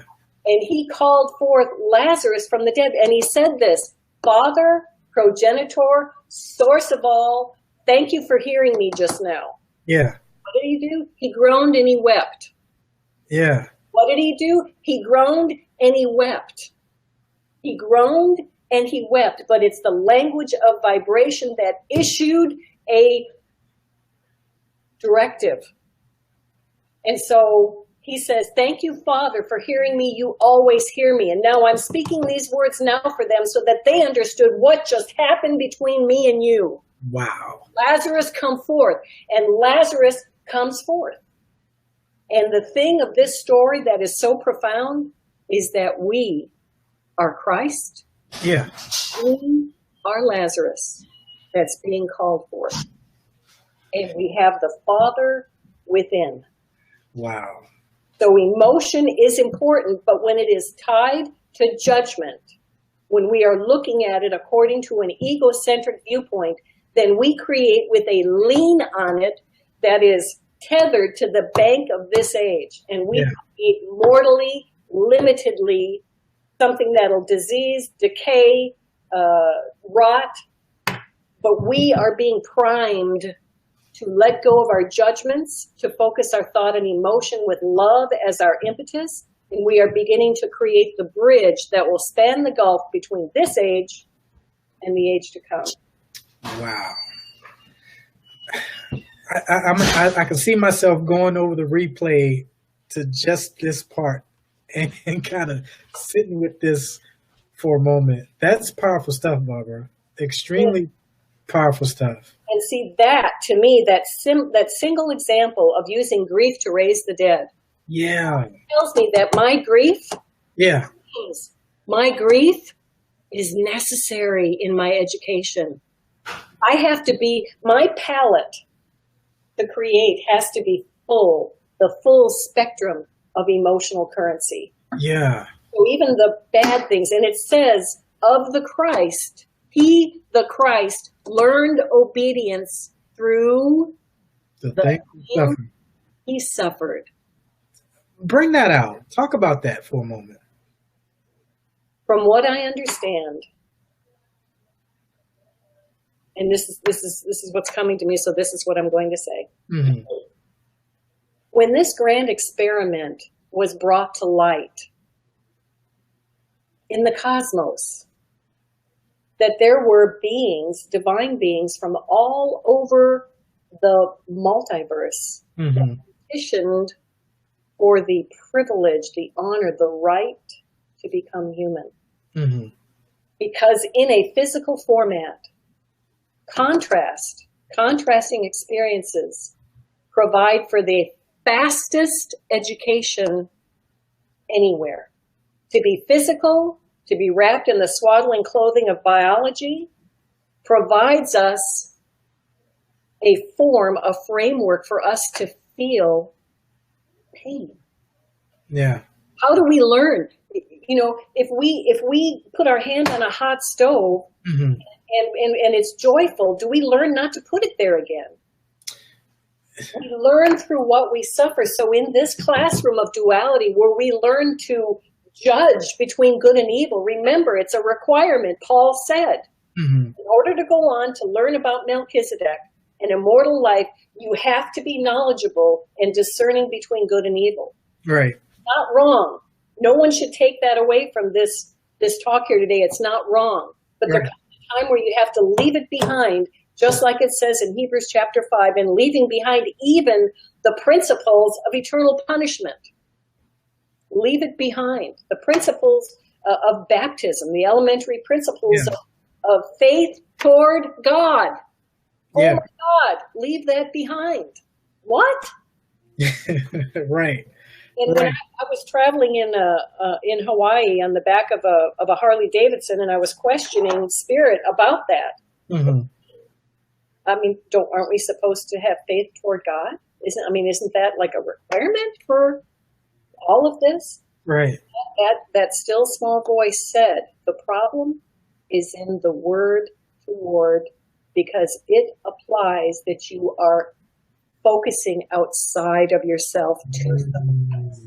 And he called forth Lazarus from the dead. And he said this, Father, progenitor, source of all, thank you for hearing me just now. Yeah. What did he do? He groaned and he wept. Yeah. What did he do? He groaned and he wept. He groaned and he wept. But it's the language of vibration that issued a directive. And so he says, thank you, Father, for hearing me. You always hear me. And now I'm speaking these words now for them so that they understood what just happened between me and you. Wow. Lazarus, come forth. And Lazarus comes forth. And the thing of this story that is so profound is that we are Christ. Yeah. We are Lazarus that's being called forth. And we have the Father within. Wow. So emotion is important, but when it is tied to judgment, when we are looking at it according to an egocentric viewpoint, then we create with a lien on it that is tethered to the bank of this age. And we create mortally, limitedly, something that'll disease, decay, rot. But we are being primed to let go of our judgments, to focus our thought and emotion with love as our impetus. And we are beginning to create the bridge that will span the gulf between this age and the age to come. Wow. I can see myself going over the replay to just this part and kind of sitting with this for a moment. That's powerful stuff, Barbara. Extremely powerful stuff. And see that, to me, that single example of using grief to raise the dead. Yeah. Tells me that my grief, Yeah. my grief is necessary in my education. I have to be, my palette to create has to be full, the full spectrum of emotional currency. Yeah. So even the bad things, and it says of the Christ, he, the Christ, learned obedience through the pain he suffered. Bring that out. Talk about that for a moment. From what I understand, and this is what's coming to me, so this is what I'm going to say. Mm-hmm. When this grand experiment was brought to light in the cosmos, that there were beings, divine beings from all over the multiverse, Mm-hmm. that petitioned for the privilege, the honor, the right to become human. Mm-hmm. Because in a physical format, contrasting experiences provide for the fastest education anywhere. To be physical, to be wrapped in the swaddling clothing of biology, provides us a form, a framework for us to feel pain. Yeah. How do we learn? You know, if we put our hand on a hot stove, Mm-hmm. and it's joyful, do we learn not to put it there again? We learn through what we suffer. So in this classroom of duality, where we learn to judge between good and evil, remember, it's a requirement. Paul said, Mm-hmm. in order to go on to learn about Melchizedek, an immortal life, you have to be knowledgeable and discerning between good and evil. Right. Not wrong. No one should take that away from this talk here today. It's not wrong. But there comes a time where you have to leave it behind, just like it says in Hebrews chapter 5, and leaving behind even the principles of eternal punishment. Leave it behind. The principles of baptism, the elementary principles of faith toward God. Yeah. Oh my God, leave that behind. What? Right. And when I was traveling in Hawaii on the back of a Harley Davidson, and I was questioning spirit about that. Mm-hmm. I mean, aren't we supposed to have faith toward God? Isn't that like a requirement for all of this? Right. That still small voice said, the problem is in the word toward, because it applies that you are focusing outside of yourself to something else.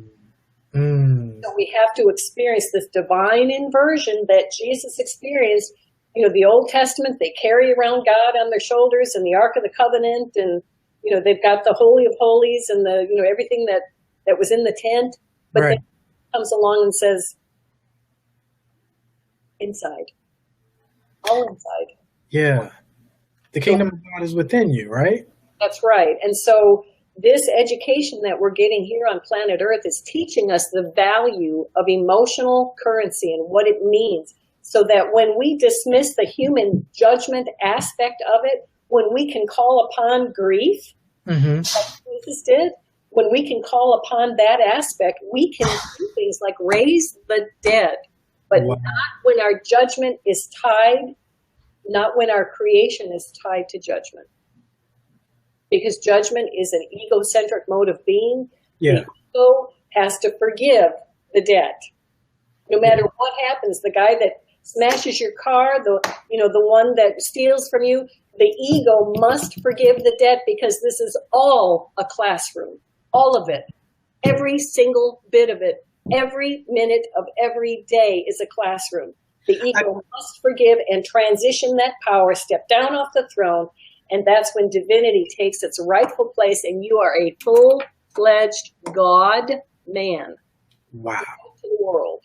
Mm. So we have to experience this divine inversion that Jesus experienced. You know, the Old Testament, they carry around God on their shoulders and the Ark of the Covenant, and, you know, they've got the Holy of Holies and the, you know, everything that was in the tent. But Right. then comes along and says, inside, all inside. Yeah. The kingdom of God is within you, right? That's right. And so this education that we're getting here on planet Earth is teaching us the value of emotional currency and what it means, so that when we dismiss the human judgment aspect of it, when we can call upon grief, Mm-hmm. like Jesus did, when we can call upon that aspect, we can do things like raise the dead, but Wow. not when our judgment is tied, not when our creation is tied to judgment. Because judgment is an egocentric mode of being. Yeah. The ego has to forgive the debt. No matter what happens, the guy that smashes your car, the one that steals from you, the ego must forgive the debt, because this is all a classroom. All of it. Every single bit of it. Every minute of every day is a classroom. The ego must forgive and transition that power, step down off the throne, and that's when divinity takes its rightful place and you are a full-fledged God man. Wow. To the world.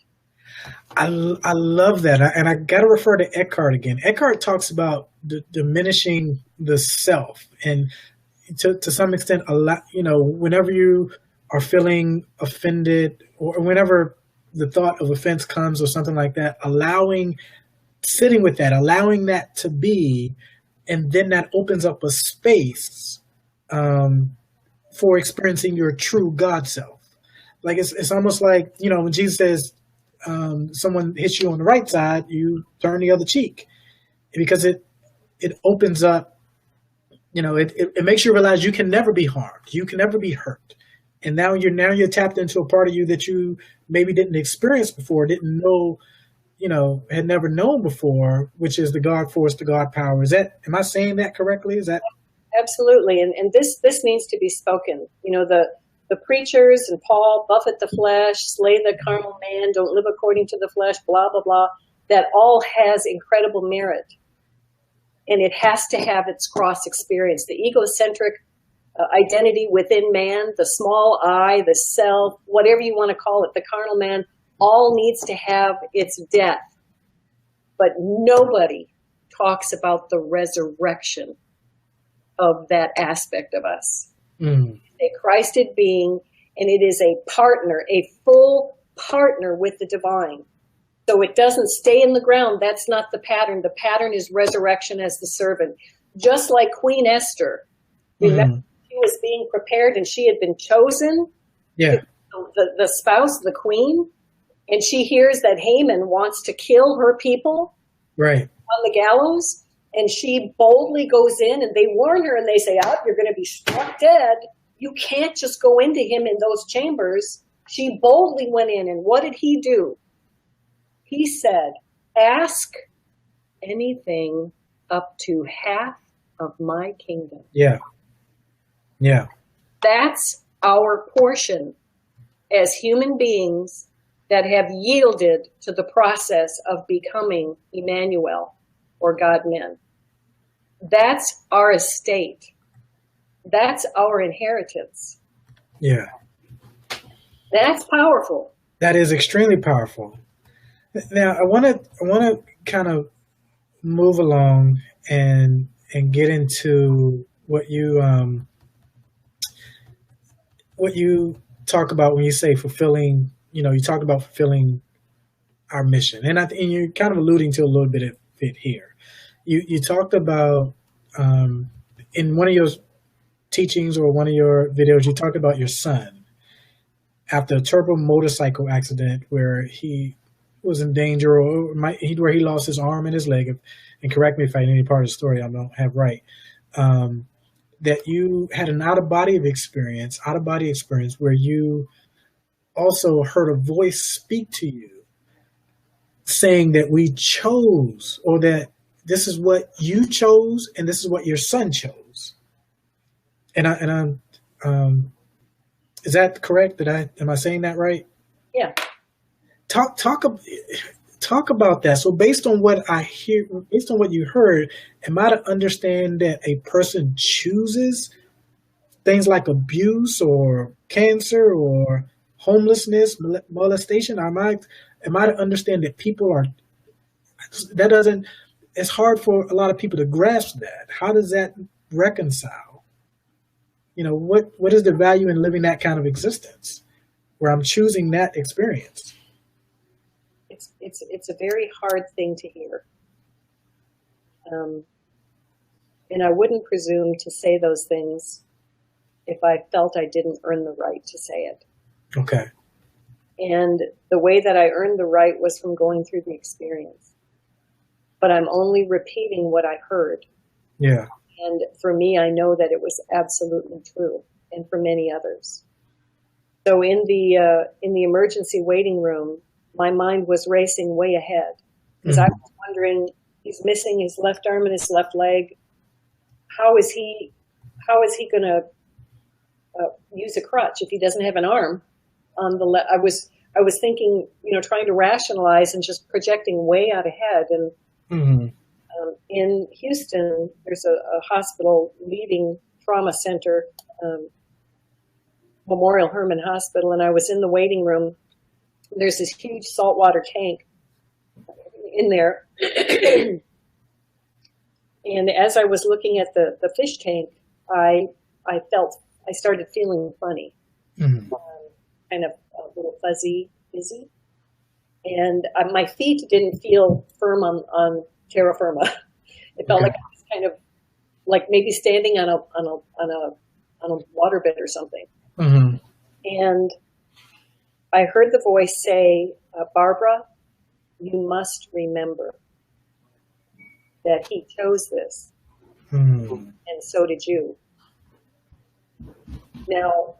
I love that. And I got to refer to Eckhart again. Eckhart talks about diminishing the self, and to some extent, a lot, whenever you are feeling offended, or whenever the thought of offense comes or something like that, sitting with that, allowing that to be, and then that opens up a space for experiencing your true God self. Like it's almost like, when Jesus says, someone hits you on the right side, you turn the other cheek, because it opens up, it makes you realize you can never be harmed, you can never be hurt, and now you're tapped into a part of you that you maybe didn't experience before, didn't know, had never known before, which is the God force, the God power. Am I saying that correctly? Is that absolutely? And this needs to be spoken. The preachers and Paul, buffet the flesh, slay the carnal man, don't live according to the flesh, blah, blah, blah. That all has incredible merit. And it has to have its cross experience. The egocentric identity within man, the small I, the self, whatever you want to call it, the carnal man, all needs to have its death. But nobody talks about the resurrection of that aspect of us. A Christed being, and it is a partner, a full partner with the divine. So it doesn't stay in the ground. That's not the pattern. The pattern is resurrection as the servant. Just like Queen Esther. Remember, she was being prepared and she had been chosen. Yeah. The spouse, the queen. And she hears that Haman wants to kill her people. Right. On the gallows. And she boldly goes in, and they warn her and they say, you're going to be struck dead. You can't just go into him in those chambers. She boldly went in, and what did he do? He said, ask anything up to half of my kingdom. Yeah. Yeah. That's our portion as human beings that have yielded to the process of becoming Emmanuel, or God-men. That's our estate. That's our inheritance. Yeah. That's powerful. That is extremely powerful. Now, I want to kind of move along and get into what you talk about when you say fulfilling. You talk about fulfilling our mission, and you're kind of alluding to a little bit of it here. You talked about in one of your teachings or one of your videos, you talked about your son after a terrible motorcycle accident where he was in danger, or where he lost his arm and his leg. And correct me if I any part of the story I don't have right. That you had an out-of-body experience where you also heard a voice speak to you saying that we chose, or that this is what you chose and this is what your son chose. And is that correct? Am I saying that right? Yeah. Talk about that. So based on what I hear, based on what you heard, am I to understand that a person chooses things like abuse or cancer or homelessness, molestation? Am I to understand that it's hard for a lot of people to grasp that. How does that reconcile? What is the value in living that kind of existence where I'm choosing that experience? It's a very hard thing to hear. And I wouldn't presume to say those things if I felt I didn't earn the right to say it. Okay. And the way that I earned the right was from going through the experience. But I'm only repeating what I heard. Yeah. And for me, I know that it was absolutely true, and for many others. So in the emergency waiting room, my mind was racing way ahead because I was wondering, he's missing his left arm and his left leg. How is he going to use a crutch if he doesn't have an arm on the left? I was thinking, trying to rationalize and just projecting way out ahead. And in Houston, there's a hospital, leading trauma center, Memorial Hermann Hospital, and I was in the waiting room. There's this huge saltwater tank in there. And as I was looking at the fish tank, I started feeling funny, kind of a little fuzzy, dizzy. And my feet didn't feel firm on terra firma. It felt like I was kind of like maybe standing on a waterbed or something. Mm-hmm. And I heard the voice say, Barbara, you must remember that he chose this. And so did you. Now,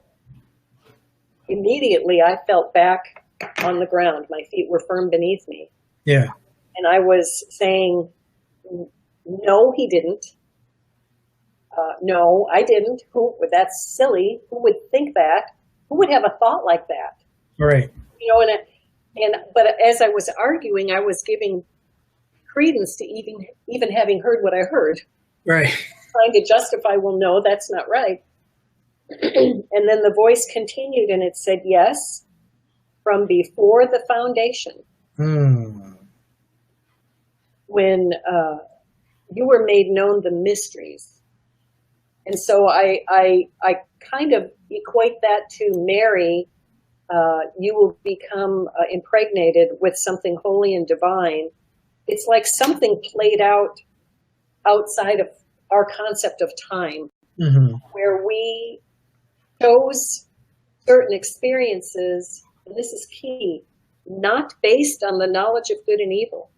immediately I felt back on the ground. My feet were firm beneath me. Yeah. And I was saying, no, he didn't. No, I didn't. That's silly. Who would think that? Who would have a thought like that? Right. You know, but as I was arguing, I was giving credence to even having heard what I heard. Right. Trying to justify, well, no, that's not right. And then the voice continued and it said, yes, from before the foundation, when you were made known the mysteries. And so I kind of equate that to Mary. You will become impregnated with something holy and divine. It's like something played out outside of our concept of time, where we chose certain experiences, and this is key, not based on the knowledge of good and evil.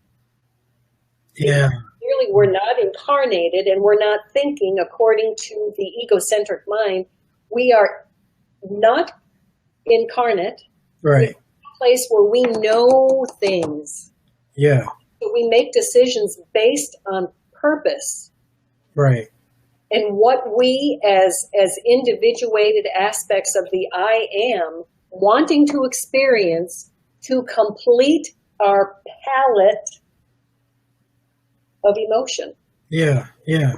Yeah. Clearly, we're not incarnated and we're not thinking according to the egocentric mind. We are not incarnate. Right. It's a place where we know things. Yeah. So we make decisions based on purpose. Right. And what we as individuated aspects of the I am wanting to experience to complete our palette of emotion. Yeah, yeah.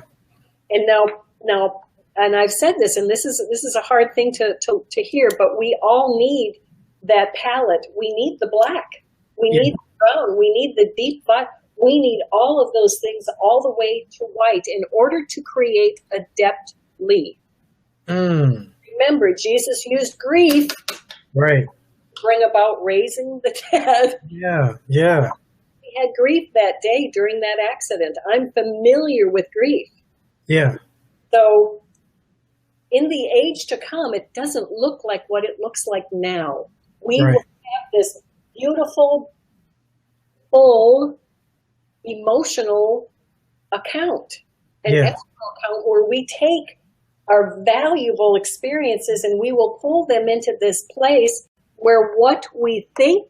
And now, and I've said this, and this is a hard thing to hear, but we all need that palette. We need the black. We need the brown. We need the deep black. We need all of those things all the way to white in order to create adeptly. Remember, Jesus used grief, right, to bring about raising the dead. Yeah, yeah. He had grief that day during that accident. I'm familiar with grief. Yeah. So in the age to come, it doesn't look like what it looks like now. We will have this beautiful, full, emotional account, an external account where we take our valuable experiences and we will pull them into this place where what we think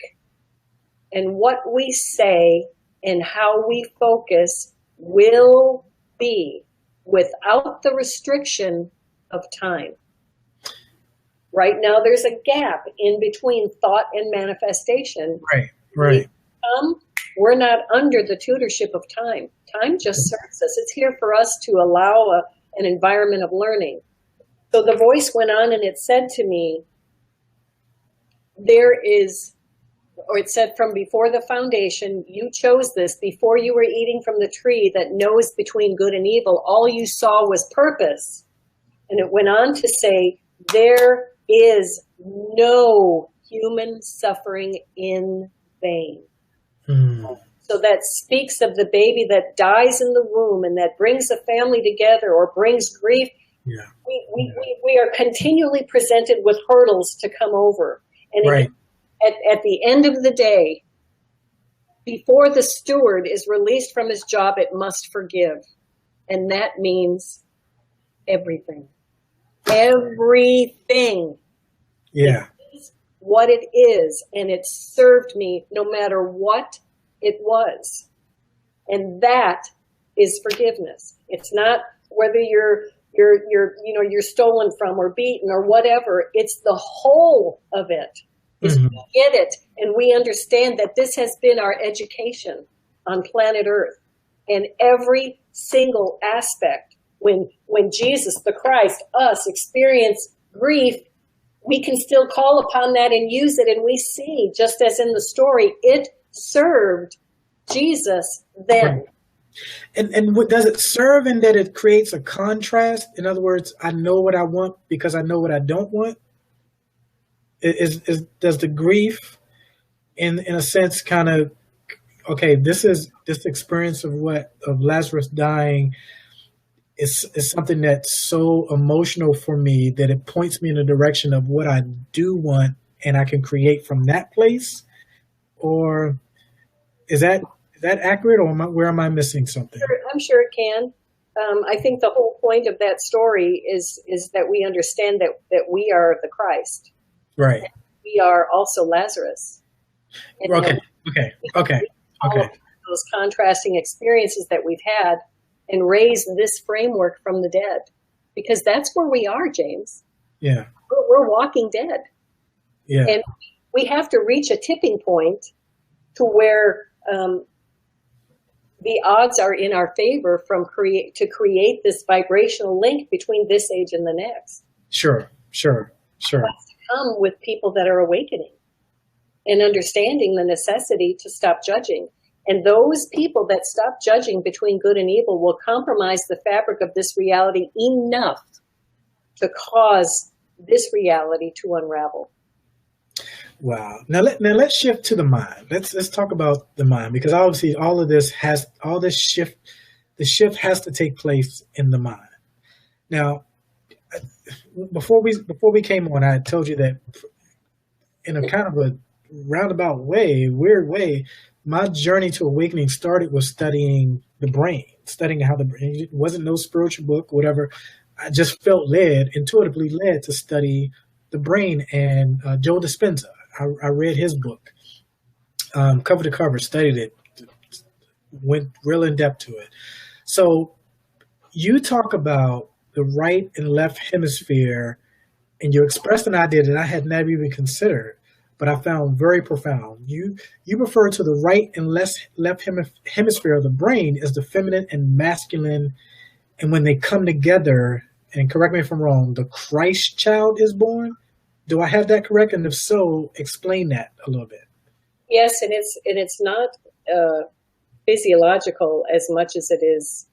and what we say and how we focus will be without the restriction of time. Right now, there's a gap in between thought and manifestation. Right, right. We're not under the tutorship of time. Time just serves us. It's here for us to allow an environment of learning. So the voice went on and it said to me, it said from before the foundation, you chose this. Before you were eating from the tree that knows between good and evil, all you saw was purpose. And it went on to say, there is no human suffering in vain. So that speaks of the baby that dies in the womb and that brings a family together or brings grief. Yeah. We are continually presented with hurdles to come over. And at the end of the day, before the steward is released from his job, it must forgive. And that means everything. Everything. Yeah. What it is, and it served me no matter what it was. And that is forgiveness. It's not whether you're stolen from or beaten or whatever. It's the whole of it. Is we get it and we understand that this has been our education on planet Earth. And every single aspect, when Jesus, the Christ, us experience grief, we can still call upon that and use it. And we see, just as in the story, it served Jesus then. And what does it serve in that it creates a contrast? In other words, I know what I want because I know what I don't want. Does the grief, in a sense, kind of, okay, this experience of Lazarus dying is something that's so emotional for me that it points me in the direction of what I do want, and I can create from that place? Or is that accurate, or where am I missing something? I'm sure it can. I think the whole point of that story is that we understand that we are the Christ. Right. And we are also Lazarus. And Okay. All of those contrasting experiences that we've had, and raise this framework from the dead, because that's where we are, James. Yeah. We're walking dead. Yeah. And we have to reach a tipping point to where the odds are in our favor to create this vibrational link between this age and the next. Sure. It has to come with people that are awakening and understanding the necessity to stop judging. And those people that stop judging between good and evil will compromise the fabric of this reality enough to cause this reality to unravel. Wow. Now let's shift to the mind. Let's talk about the mind, because obviously the shift has to take place in the mind. Now, before we came on, I had told you that in a kind of a roundabout way, weird way, my journey to awakening started with studying the brain, studying how the brain, it wasn't no spiritual book, whatever. I just felt intuitively led to study the brain, and Joe Dispenza. I read his book, cover to cover, studied it, went real in depth to it. So you talk about the right and left hemisphere, and you expressed an idea that I had never even considered, but I found very profound. You refer to the right and left hemisphere of the brain as the feminine and masculine, and when they come together, and correct me if I'm wrong, the Christ child is born. Do I have that correct? And if so, explain that a little bit. Yes, and it's not physiological as much as it is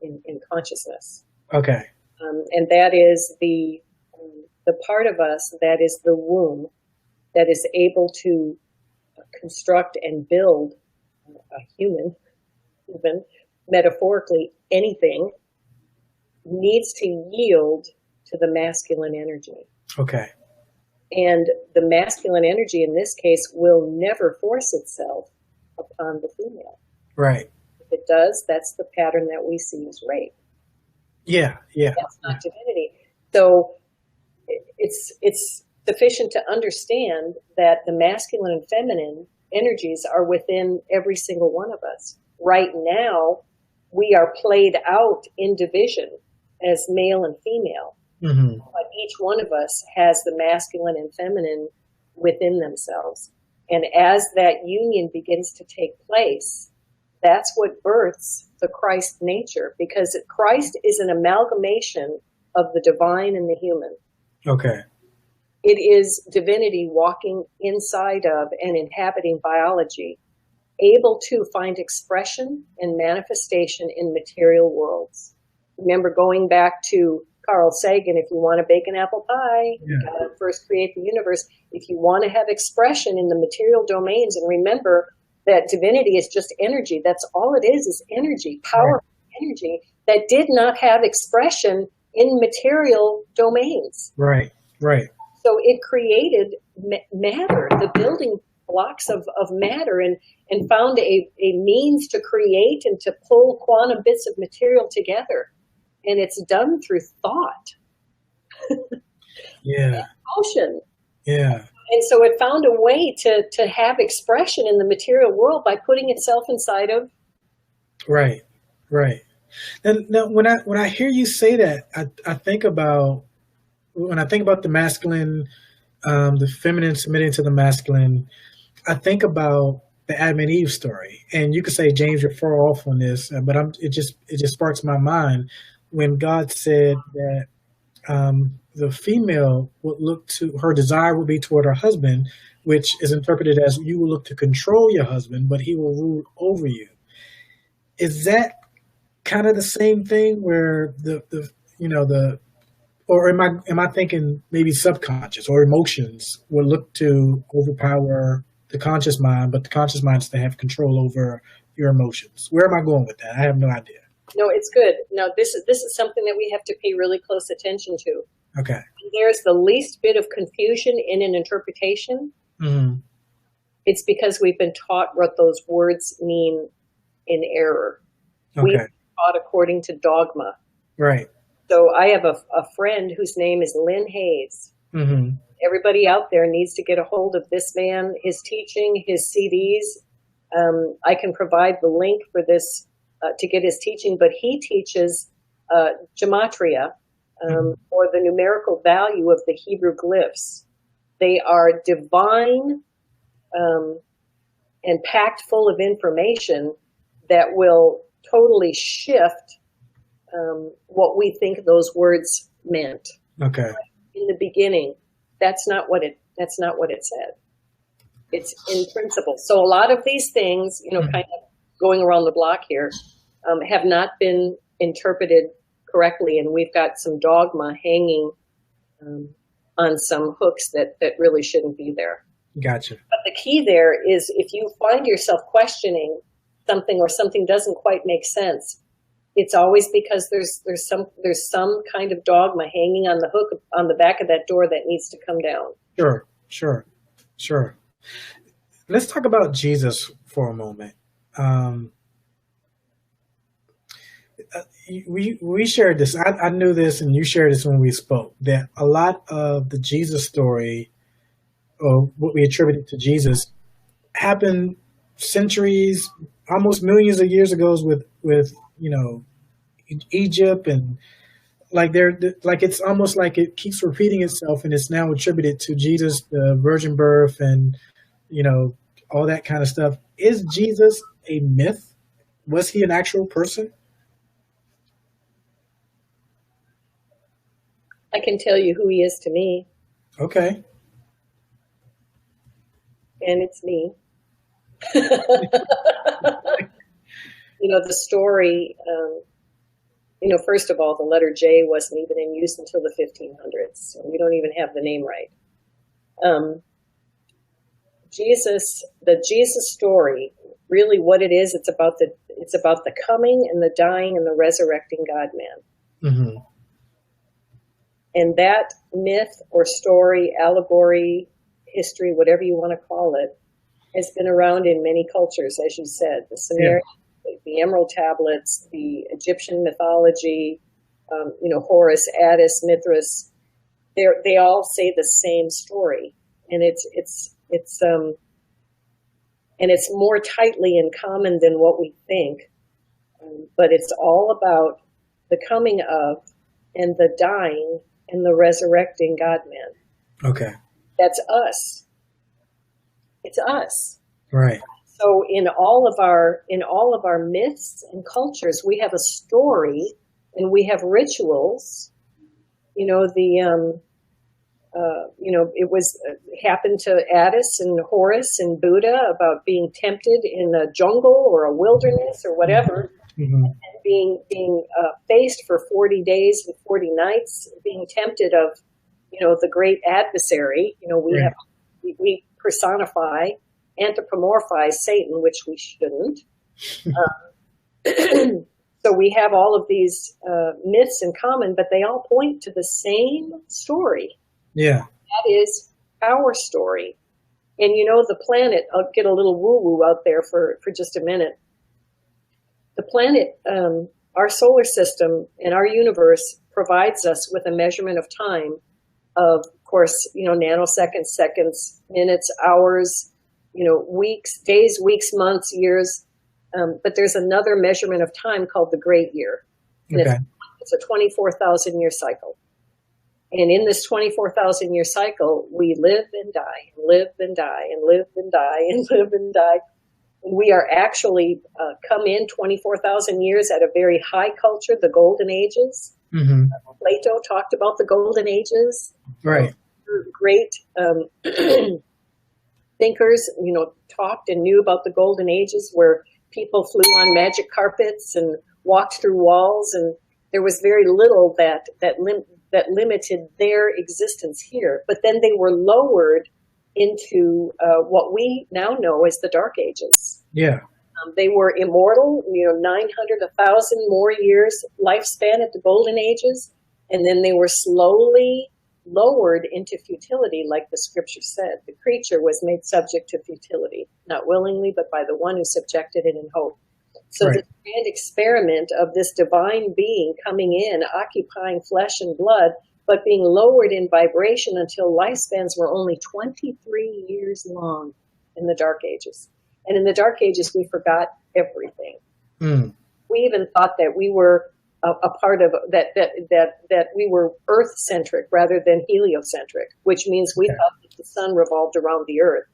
in consciousness. Okay. And that is the part of us that is the womb, that is able to construct and build a human, even metaphorically anything, needs to yield to the masculine energy. Okay. And the masculine energy in this case will never force itself upon the female. Right. If it does, that's the pattern that we see as rape. Yeah. That's not divinity. So it's sufficient to understand that the masculine and feminine energies are within every single one of us. Right now, we are played out in division as male and female. Mm-hmm. But each one of us has the masculine and feminine within themselves. And as that union begins to take place, that's what births the Christ nature, because Christ is an amalgamation of the divine and the human. Okay. It is divinity walking inside of and inhabiting biology, able to find expression and manifestation in material worlds. Remember, going back to Carl Sagan, if you want to bake an apple pie, you got to first create the universe. If you want to have expression in the material domains, and remember that divinity is just energy. That's all it is energy, powerful energy that did not have expression in material domains. Right. So it created matter, the building blocks of matter, and found a means to create and to pull quantum bits of material together. And it's done through thought. Emotion. And so it found a way to have expression in the material world by putting itself inside of. Right. Now when I hear you say that, I think about, when I think about the masculine, the feminine submitting to the masculine, I think about the Adam and Eve story. And you could say, James, you're far off on this, but it just sparks my mind when God said that the female would look to, her desire would be toward her husband, which is interpreted as you will look to control your husband, but he will rule over you. Is that kind of the same thing where the you know the or am I thinking maybe subconscious or emotions will look to overpower the conscious mind, but the conscious mind is to have control over your emotions? Where am I going with that? I have no idea. No, it's good. No, this is something that we have to pay really close attention to. Okay. There's the least bit of confusion in an interpretation. Mm-hmm. It's because we've been taught what those words mean in error. Okay. We've been taught according to dogma. Right. So I have a friend whose name is Lynn Hayes. Mm-hmm. Everybody out there needs to get a hold of this man, his teaching, his CDs. I can provide the link for this to get his teaching, but he teaches gematria, or the numerical value of the Hebrew glyphs. They are divine and packed full of information that will totally shift what we think those words meant. Okay. In the beginning, that's not what it said. It's in principle. So a lot of these things, kind of going around the block here, have not been interpreted correctly, and we've got some dogma hanging on some hooks that really shouldn't be there. Gotcha. But the key there is if you find yourself questioning something or something doesn't quite make sense, it's always because there's some kind of dogma hanging on the hook on the back of that door that needs to come down. Sure. Let's talk about Jesus for a moment. We shared this. I knew this, and you shared this when we spoke, that a lot of the Jesus story, or what we attributed to Jesus, happened centuries, almost millions of years ago with Egypt, and it's almost like it keeps repeating itself, and it's now attributed to Jesus, the virgin birth, and all that kind of stuff. Is Jesus a myth? Was he an actual person? I can tell you who he is to me. Okay. And it's me. The story, first of all, the letter J wasn't even in use until the 1500s. So we don't even have the name right. The Jesus story, really what it is, it's about the coming and the dying and the resurrecting God-man. Mm-hmm. And that myth or story, allegory, history, whatever you want to call it, has been around in many cultures, as you said. The Sumerian, the Emerald Tablets, the Egyptian mythology, Horus, Attis, Mithras. They all say the same story, and it's more tightly in common than what we think. But it's all about the coming of and the dying and the resurrecting God-man. Okay. That's us. It's us. Right. So in all of our myths and cultures, we have a story and we have rituals. It happened to Attis and Horus and Buddha about being tempted in a jungle or a wilderness or whatever. Mm-hmm. And being faced for 40 days and 40 nights, being tempted of, the great adversary. We personify, anthropomorphize Satan, which we shouldn't. So we have all of these myths in common, but they all point to the same story. Yeah. That is our story. And the planet, I'll get a little woo-woo out there for just a minute. The planet, our solar system and our universe provides us with a measurement of time of course, nanoseconds, seconds, minutes, hours, weeks, days, weeks, months, years. But there's another measurement of time called the great year. And okay. It's a 24,000 year cycle. And in this 24,000 year cycle, we live and die, and live and die, and live and die, and live and die. We are actually come in 24,000 years at a very high culture, the Golden Ages. Mm-hmm. Plato talked about the Golden Ages. Right. Great thinkers, talked and knew about the Golden Ages where people flew on magic carpets and walked through walls, and there was very little that limited their existence here. But then they were lowered into what we now know as the Dark Ages. Yeah. They were immortal, 900, 1,000 more years lifespan at the Golden Ages. And then they were slowly lowered into futility, like the scripture said. The creature was made subject to futility, not willingly, but by the one who subjected it in hope. So Right. the grand experiment of this divine being coming in, occupying flesh and blood, but being lowered in vibration until lifespans were only 23 years long in the Dark Ages. And in the Dark Ages, we forgot everything. Mm. We even thought that we were a part of that we were Earth-centric rather than heliocentric, which means we thought that the sun revolved around the Earth.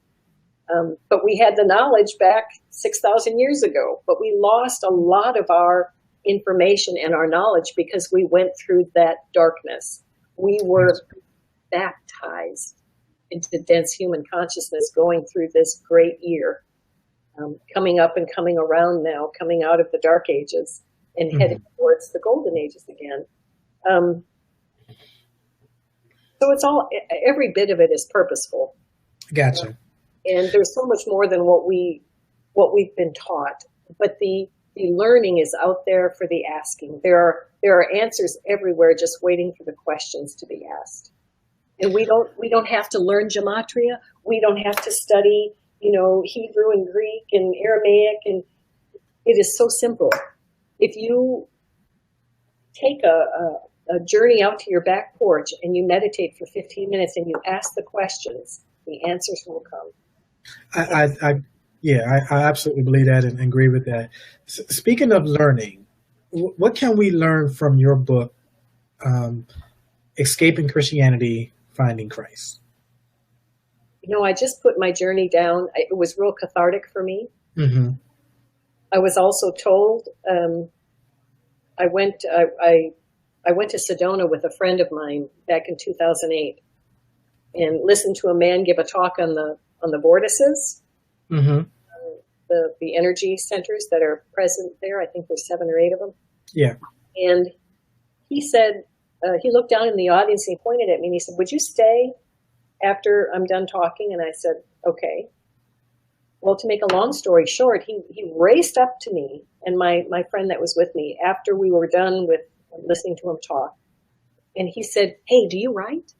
But we had the knowledge back 6,000 years ago, but we lost a lot of our information and our knowledge because we went through that darkness. We were baptized into dense human consciousness going through this great year, coming up and coming around now, coming out of the Dark Ages and heading towards the Golden Ages again. So it's all, every bit of it is purposeful. Gotcha. And there's so much more than what we've been taught. But the learning is out there for the asking. There are answers everywhere, just waiting for the questions to be asked. And we don't have to learn gematria. We don't have to study, Hebrew and Greek and Aramaic, and it is so simple. If you take a journey out to your back porch and you meditate for 15 minutes and you ask the questions, the answers will come. I absolutely believe that and agree with that. Speaking of learning, what can we learn from your book, Escaping Christianity, Finding Christ? I just put my journey down. It was real cathartic for me. Mm-hmm. I was also told, I went to Sedona with a friend of mine back in 2008 and listened to a man give a talk on the vortices, the energy centers that are present there. I think there's 7 or 8 of them. Yeah. And he said, he looked down in the audience and he pointed at me and he said, "Would you stay after I'm done talking?" And I said, "Okay." Well, to make a long story short, he raced up to me and my friend that was with me after we were done with listening to him talk. And he said, "Hey, do you write?"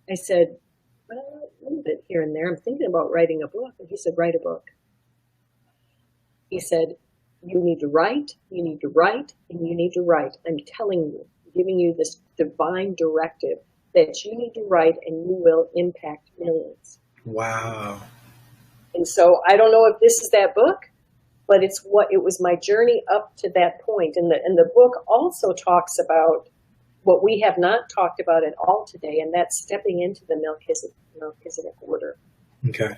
I said, "Well, a little bit here and there. I'm thinking about writing a book." And he said, "Write a book." He said, "You need to write, you need to write, and you need to write. I'm telling you, giving you this divine directive that you need to write and you will impact millions." Wow. And so I don't know if this is that book, but it was my journey up to that point. And the book also talks about what we have not talked about at all today, and that's stepping into the Melchizedek order. Okay.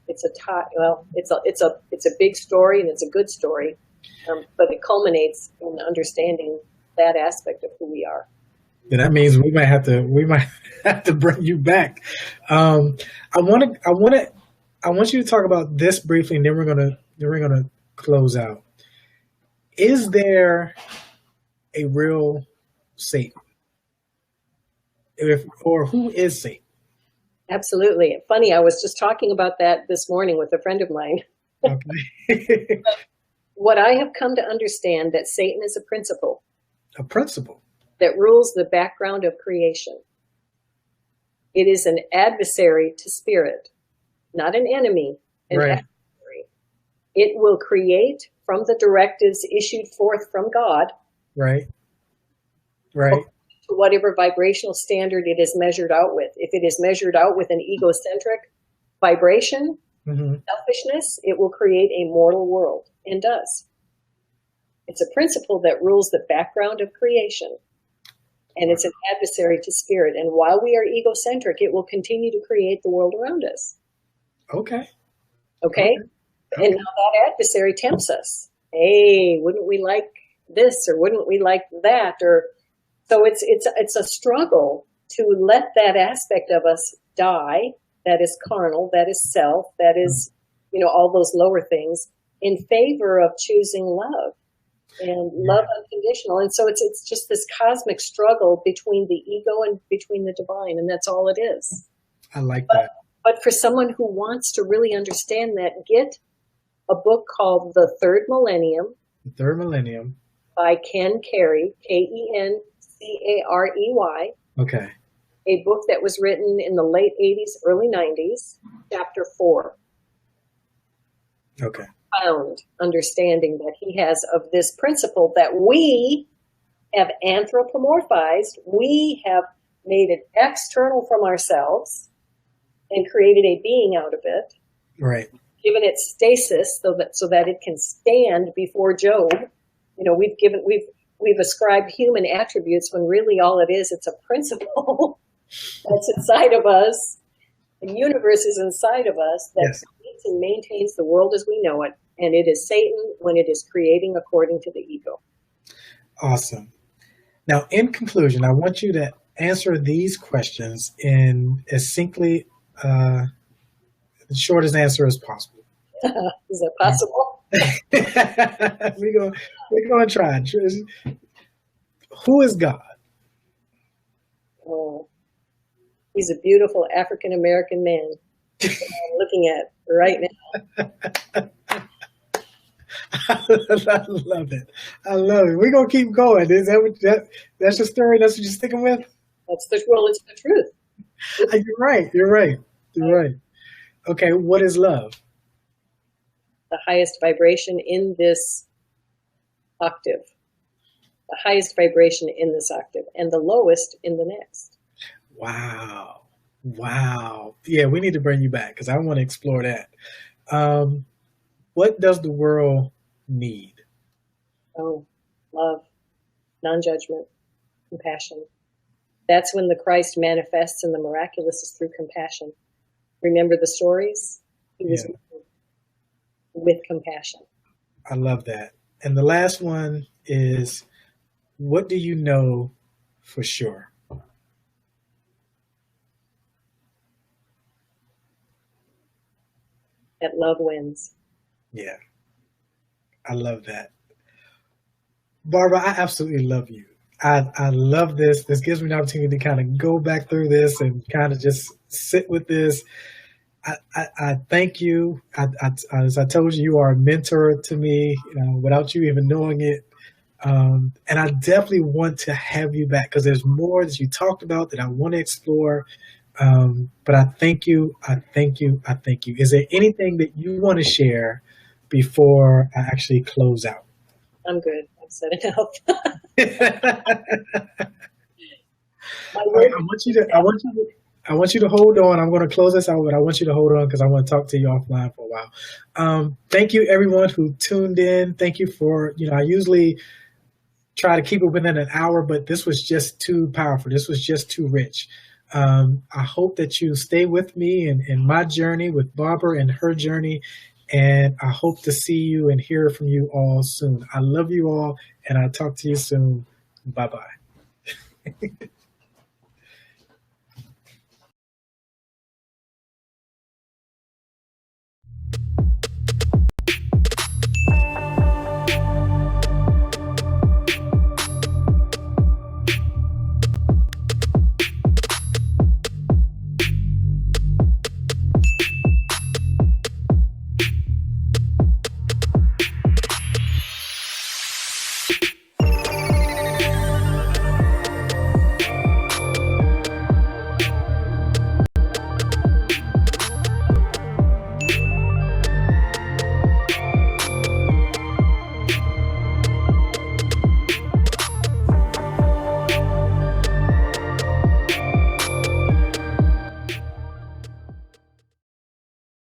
It's a big story and it's a good story, but it culminates in understanding that aspect of who we are. Then that means we might have to bring you back. I want you to talk about this briefly, and then we're gonna close out. Is there a real Satan? Or who is Satan? Absolutely. Funny, I was just talking about that this morning with a friend of mine. Okay. What I have come to understand, that Satan is a principle. A principle that rules the background of creation. It is an adversary to spirit, not an enemy, an adversary. It will create from the directives issued forth from God. Right. To whatever vibrational standard it is measured out with. If it is measured out with an egocentric vibration, selfishness, it will create a mortal world, and does. It's a principle that rules the background of creation. And it's an adversary to spirit. And while we are egocentric, it will continue to create the world around us. Okay? And now that adversary tempts us. Hey, wouldn't we like this, or wouldn't we like that? Or so it's a struggle to let that aspect of us die, that is carnal, that is self, that is, all those lower things, in favor of choosing love. and love unconditional. And so it's just this cosmic struggle between the ego and between the divine, and that's all it is. I like that. But for someone who wants to really understand that, get a book called The Third Millennium. The Third Millennium. By Ken Carey, Kencarey. Okay. A book that was written in the late 80s, early 90s, chapter 4. Okay. Profound understanding that he has of this principle that we have anthropomorphized, we have made it external from ourselves and created a being out of it. Right. Given it stasis so that it can stand before Job. You know, we've ascribed human attributes when really all it is, it's a principle that's inside of us. The universe is inside of us that creates and maintains the world as we know it. And it is Satan when it is creating according to the ego. Awesome. Now, in conclusion, I want you to answer these questions in as succinctly, the shortest answer as possible. Is that possible? We're going to try. Who is God? Oh, he's a beautiful African-American man that I'm looking at right now. I love it. I love it. We're going to keep going. Is that's your story? That's what you're sticking with? It's the truth. You're right. Okay, what is love? The highest vibration in this octave. The highest vibration in this octave and the lowest in the next. Wow. Yeah, we need to bring you back because I want to explore that. What does the world need? Oh, love, non-judgment, compassion. That's when the Christ manifests and the miraculous is through compassion. Remember the stories? He was with compassion. I love that. And the last one is, what do you know for sure? That love wins. Yeah, I love that. Barbara, I absolutely love you. I love this. This gives me an opportunity to kind of go back through this and kind of just sit with this. I thank you. As I told you, you are a mentor to me without you even knowing it. And I definitely want to have you back because there's more that you talked about that I want to explore. But I thank you. I thank you. Is there anything that you want to share before I actually close out? I'm good. I've said enough. I want you to hold on. I'm going to close this out, but I want you to hold on because I want to talk to you offline for a while. Thank you, everyone who tuned in. Thank you for, I usually try to keep it within an hour, but this was just too powerful. This was just too rich. I hope that you stay with me in my journey with Barbara and her journey. And I hope to see you and hear from you all soon. I love you all, and I'll talk to you soon. Bye-bye.